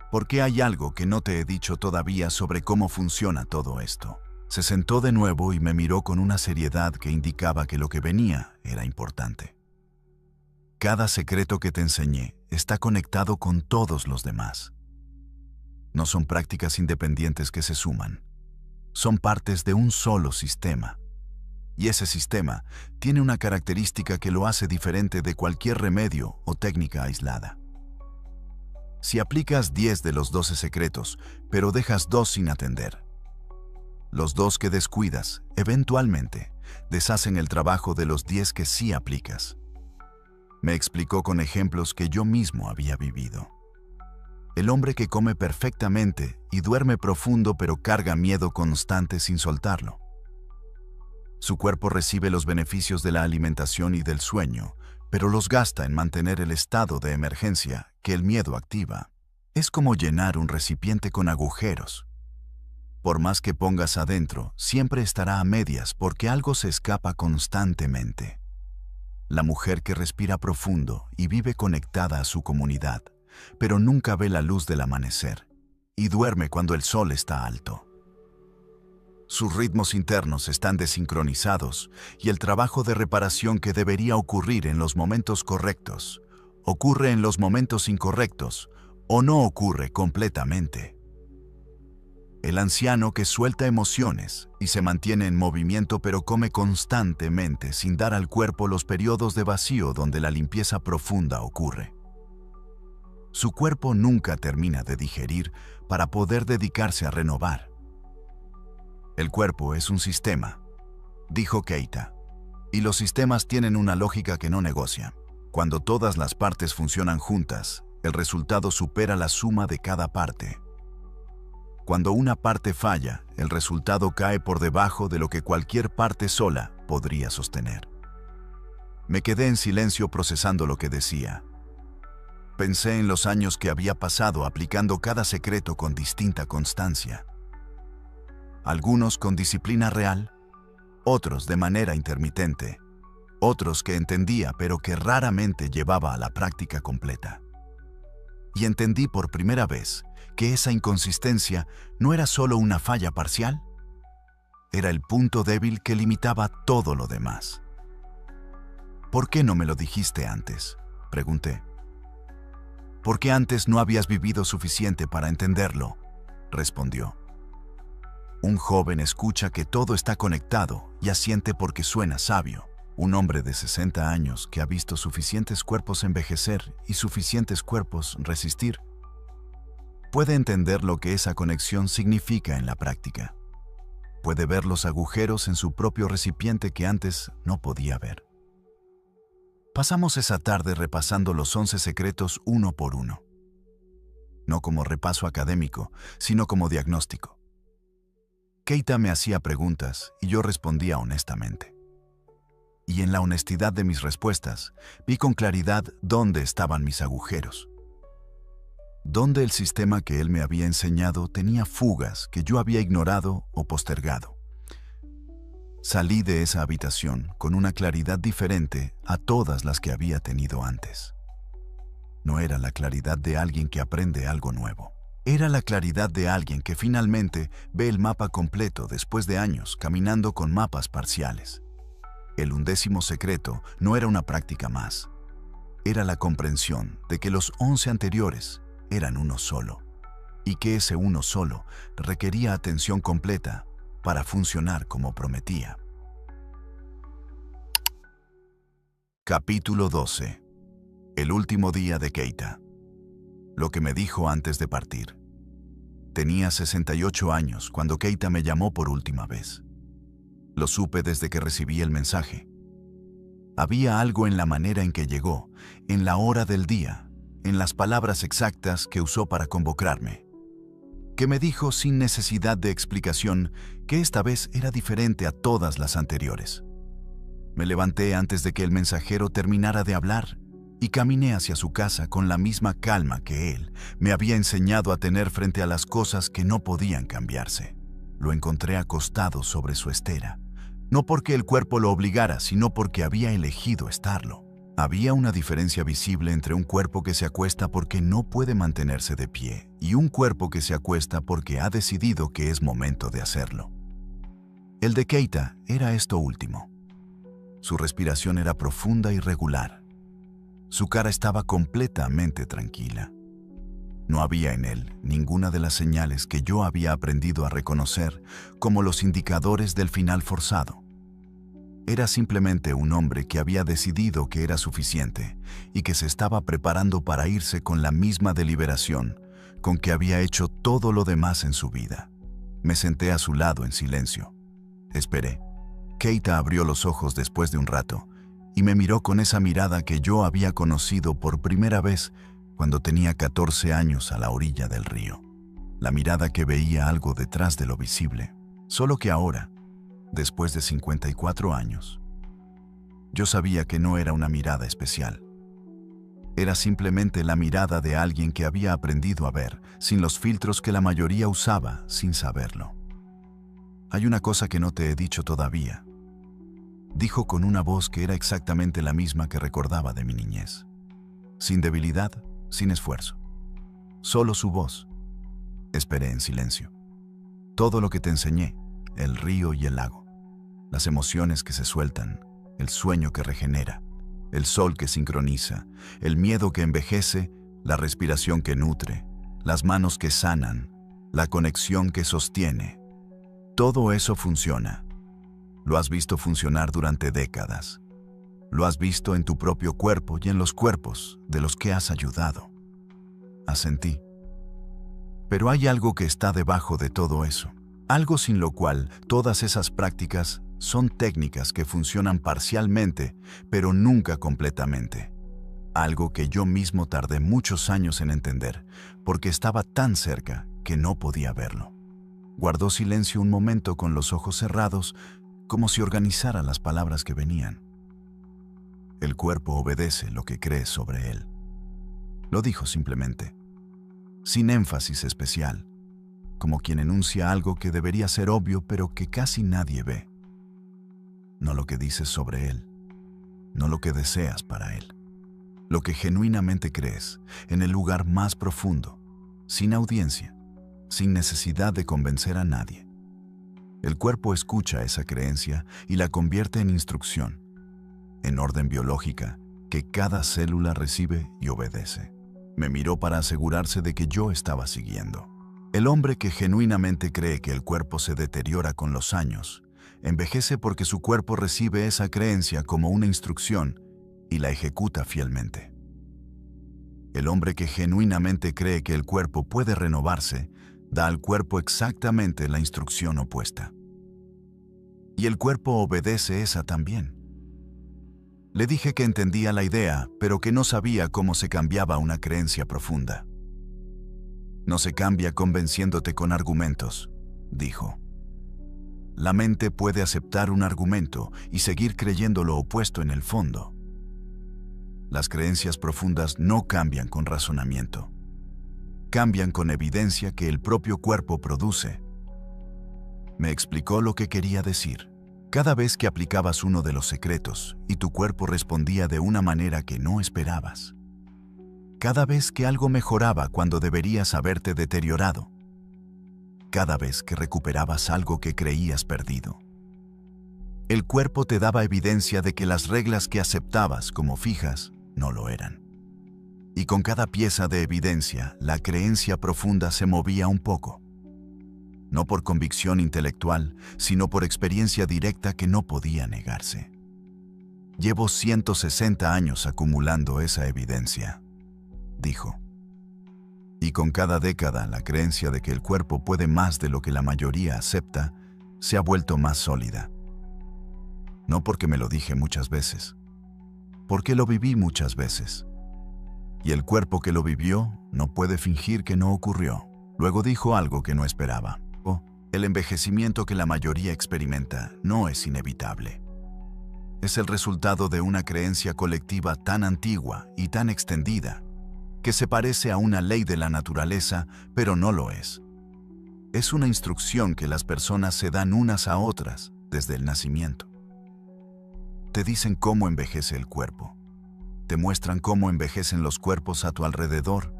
Porque hay algo que no te he dicho todavía sobre cómo funciona todo esto. Se sentó de nuevo y me miró con una seriedad que indicaba que lo que venía era importante. Cada secreto que te enseñé está conectado con todos los demás. No son prácticas independientes que se suman. Son partes de un solo sistema. Y ese sistema tiene una característica que lo hace diferente de cualquier remedio o técnica aislada. Si aplicas 10 de los 12 secretos, pero dejas 2 sin atender, los 2 que descuidas, eventualmente, deshacen el trabajo de los 10 que sí aplicas. Me explicó con ejemplos que yo mismo había vivido. El hombre que come perfectamente y duerme profundo pero carga miedo constante sin soltarlo. Su cuerpo recibe los beneficios de la alimentación y del sueño, pero los gasta en mantener el estado de emergencia que el miedo activa. Es como llenar un recipiente con agujeros. Por más que pongas adentro, siempre estará a medias porque algo se escapa constantemente. La mujer que respira profundo y vive conectada a su comunidad, pero nunca ve la luz del amanecer, y duerme cuando el sol está alto. Sus ritmos internos están desincronizados y el trabajo de reparación que debería ocurrir en los momentos correctos, ocurre en los momentos incorrectos o no ocurre completamente. El anciano que suelta emociones y se mantiene en movimiento pero come constantemente sin dar al cuerpo los periodos de vacío donde la limpieza profunda ocurre. Su cuerpo nunca termina de digerir para poder dedicarse a renovar. El cuerpo es un sistema, dijo Keita, y los sistemas tienen una lógica que no negocia. Cuando todas las partes funcionan juntas, el resultado supera la suma de cada parte. Cuando una parte falla, el resultado cae por debajo de lo que cualquier parte sola podría sostener. Me quedé en silencio procesando lo que decía. Pensé en los años que había pasado aplicando cada secreto con distinta constancia. Algunos con disciplina real, otros de manera intermitente, otros que entendía pero que raramente llevaba a la práctica completa. Y entendí por primera vez que esa inconsistencia no era solo una falla parcial, era el punto débil que limitaba todo lo demás. ¿Por qué no me lo dijiste antes?, pregunté. «¿Por qué antes no habías vivido suficiente para entenderlo?», respondió. Un joven escucha que todo está conectado y asiente porque suena sabio. Un hombre de 60 años que ha visto suficientes cuerpos envejecer y suficientes cuerpos resistir, puede entender lo que esa conexión significa en la práctica. Puede ver los agujeros en su propio recipiente que antes no podía ver. Pasamos esa tarde repasando los 11 secretos uno por uno. No como repaso académico, sino como diagnóstico. Keita me hacía preguntas y yo respondía honestamente. Y en la honestidad de mis respuestas, vi con claridad dónde estaban mis agujeros. Dónde el sistema que él me había enseñado tenía fugas que yo había ignorado o postergado. Salí de esa habitación con una claridad diferente a todas las que había tenido antes. No era la claridad de alguien que aprende algo nuevo. Era la claridad de alguien que finalmente ve el mapa completo después de años caminando con mapas parciales. El 11º secreto no era una práctica más. Era la comprensión de que los 11 anteriores eran uno solo, y que ese uno solo requería atención completa para funcionar como prometía. Capítulo 12. El último día de Keita. Lo que me dijo antes de partir. Tenía 68 años cuando Keita me llamó por última vez. Lo supe desde que recibí el mensaje. Había algo en la manera en que llegó, en la hora del día, en las palabras exactas que usó para convocarme, que me dijo sin necesidad de explicación que esta vez era diferente a todas las anteriores. Me levanté antes de que el mensajero terminara de hablar y caminé hacia su casa con la misma calma que él me había enseñado a tener frente a las cosas que no podían cambiarse. Lo encontré acostado sobre su estera, no porque el cuerpo lo obligara, sino porque había elegido estarlo. Había una diferencia visible entre un cuerpo que se acuesta porque no puede mantenerse de pie y un cuerpo que se acuesta porque ha decidido que es momento de hacerlo. El de Keita era esto último. Su respiración era profunda y regular. Su cara estaba completamente tranquila. No había en él ninguna de las señales que yo había aprendido a reconocer como los indicadores del final forzado. Era simplemente un hombre que había decidido que era suficiente y que se estaba preparando para irse con la misma deliberación con que había hecho todo lo demás en su vida. Me senté a su lado en silencio. Esperé. Keita abrió los ojos después de un rato y me miró con esa mirada que yo había conocido por primera vez cuando tenía 14 años a la orilla del río. La mirada que veía algo detrás de lo visible, solo que ahora, después de 54 años, yo sabía que no era una mirada especial. Era simplemente la mirada de alguien que había aprendido a ver sin los filtros que la mayoría usaba sin saberlo. «Hay una cosa que no te he dicho todavía», dijo con una voz que era exactamente la misma que recordaba de mi niñez. Sin debilidad, sin esfuerzo. Solo su voz. Esperé en silencio. Todo lo que te enseñé, el río y el lago, las emociones que se sueltan, el sueño que regenera, el sol que sincroniza, el miedo que envejece, la respiración que nutre, las manos que sanan, la conexión que sostiene. Todo eso funciona. Lo has visto funcionar durante décadas. Lo has visto en tu propio cuerpo y en los cuerpos de los que has ayudado. Asentí. Pero hay algo que está debajo de todo eso. Algo sin lo cual todas esas prácticas son técnicas que funcionan parcialmente, pero nunca completamente. Algo que yo mismo tardé muchos años en entender, porque estaba tan cerca que no podía verlo. Guardó silencio un momento con los ojos cerrados, como si organizara las palabras que venían. El cuerpo obedece lo que crees sobre él. Lo dijo simplemente, sin énfasis especial, como quien enuncia algo que debería ser obvio pero que casi nadie ve. No lo que dices sobre él, no lo que deseas para él. Lo que genuinamente crees, en el lugar más profundo, sin audiencia, sin necesidad de convencer a nadie. El cuerpo escucha esa creencia y la convierte en instrucción, en orden biológica, que cada célula recibe y obedece. Me miró para asegurarse de que yo estaba siguiendo. El hombre que genuinamente cree que el cuerpo se deteriora con los años, envejece porque su cuerpo recibe esa creencia como una instrucción y la ejecuta fielmente. El hombre que genuinamente cree que el cuerpo puede renovarse, da al cuerpo exactamente la instrucción opuesta. Y el cuerpo obedece esa también. Le dije que entendía la idea, pero que no sabía cómo se cambiaba una creencia profunda. No se cambia convenciéndote con argumentos, dijo. La mente puede aceptar un argumento y seguir creyendo lo opuesto en el fondo. Las creencias profundas no cambian con razonamiento. Cambian con evidencia que el propio cuerpo produce. Me explicó lo que quería decir. Cada vez que aplicabas uno de los secretos y tu cuerpo respondía de una manera que no esperabas. Cada vez que algo mejoraba cuando deberías haberte deteriorado. Cada vez que recuperabas algo que creías perdido. El cuerpo te daba evidencia de que las reglas que aceptabas como fijas no lo eran. Y con cada pieza de evidencia, la creencia profunda se movía un poco. No por convicción intelectual, sino por experiencia directa que no podía negarse. Llevo 160 años acumulando esa evidencia, dijo. Y con cada década, la creencia de que el cuerpo puede más de lo que la mayoría acepta, se ha vuelto más sólida. No porque me lo dije muchas veces, porque lo viví muchas veces. Y el cuerpo que lo vivió no puede fingir que no ocurrió. Luego dijo algo que no esperaba. El envejecimiento que la mayoría experimenta no es inevitable. Es el resultado de una creencia colectiva tan antigua y tan extendida que se parece a una ley de la naturaleza, pero no lo es. Es una instrucción que las personas se dan unas a otras desde el nacimiento. Te dicen cómo envejece el cuerpo. Te muestran cómo envejecen los cuerpos a tu alrededor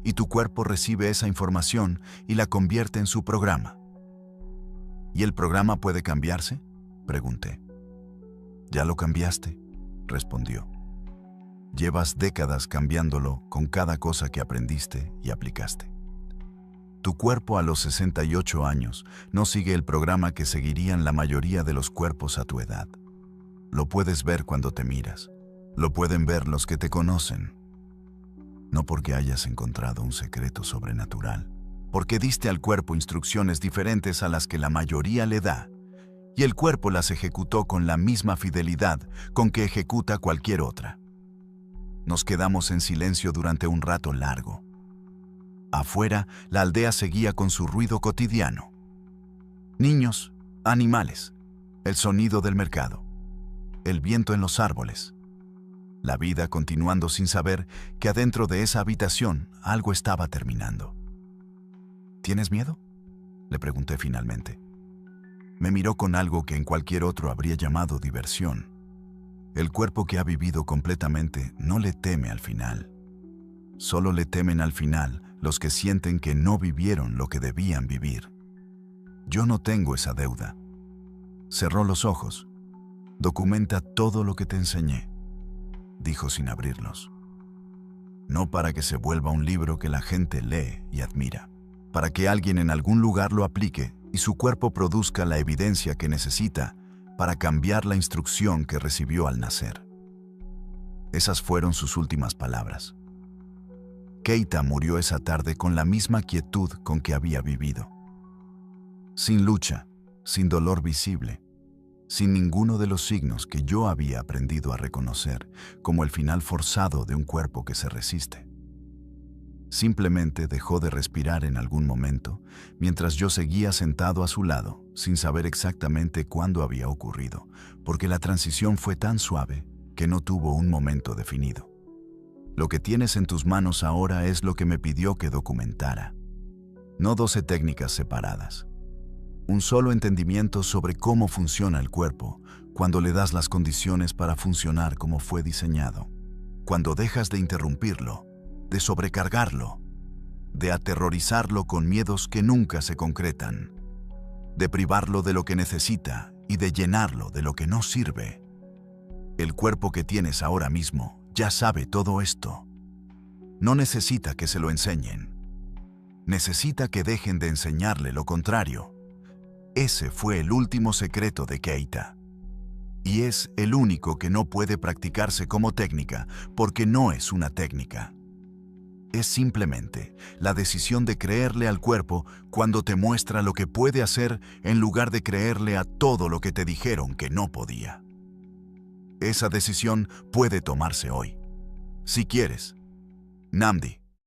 y tu cuerpo recibe esa información y la convierte en su programa. ¿Y el programa puede cambiarse?, pregunté. Ya lo cambiaste, respondió. Llevas décadas cambiándolo con cada cosa que aprendiste y aplicaste. Tu cuerpo a los 68 años no sigue el programa que seguirían la mayoría de los cuerpos a tu edad. Lo puedes ver cuando te miras. Lo pueden ver los que te conocen. No porque hayas encontrado un secreto sobrenatural, porque diste al cuerpo instrucciones diferentes a las que la mayoría le da, y el cuerpo las ejecutó con la misma fidelidad con que ejecuta cualquier otra. Nos quedamos en silencio durante un rato largo. Afuera, la aldea seguía con su ruido cotidiano. Niños, animales, el sonido del mercado, el viento en los árboles. La vida continuando sin saber que adentro de esa habitación algo estaba terminando. ¿Tienes miedo?, le pregunté finalmente. Me miró con algo que en cualquier otro habría llamado diversión. El cuerpo que ha vivido completamente no le teme al final. Solo le temen al final los que sienten que no vivieron lo que debían vivir. Yo no tengo esa deuda. Cerró los ojos. Documenta todo lo que te enseñé, dijo sin abrirlos. No para que se vuelva un libro que la gente lee y admira. para que alguien en algún lugar lo aplique y su cuerpo produzca la evidencia que necesita para cambiar la instrucción que recibió al nacer. Esas fueron sus últimas palabras. Keita murió esa tarde con la misma quietud con que había vivido. Sin lucha, sin dolor visible, sin ninguno de los signos que yo había aprendido a reconocer como el final forzado de un cuerpo que se resiste. Simplemente dejó de respirar en algún momento, mientras yo seguía sentado a su lado, sin saber exactamente cuándo había ocurrido, porque la transición fue tan suave que no tuvo un momento definido. Lo que tienes en tus manos ahora es lo que me pidió que documentara. No 12 técnicas separadas. Un solo entendimiento sobre cómo funciona el cuerpo cuando le das las condiciones para funcionar como fue diseñado. Cuando dejas de interrumpirlo, de sobrecargarlo, de aterrorizarlo con miedos que nunca se concretan, de privarlo de lo que necesita y de llenarlo de lo que no sirve. El cuerpo que tienes ahora mismo ya sabe todo esto. No necesita que se lo enseñen. Necesita que dejen de enseñarle lo contrario. Ese fue el último secreto de Keita. Y es el único que no puede practicarse como técnica porque no es una técnica. Es simplemente la decisión de creerle al cuerpo cuando te muestra lo que puede hacer en lugar de creerle a todo lo que te dijeron que no podía. Esa decisión puede tomarse hoy. Si quieres. Nnamdi.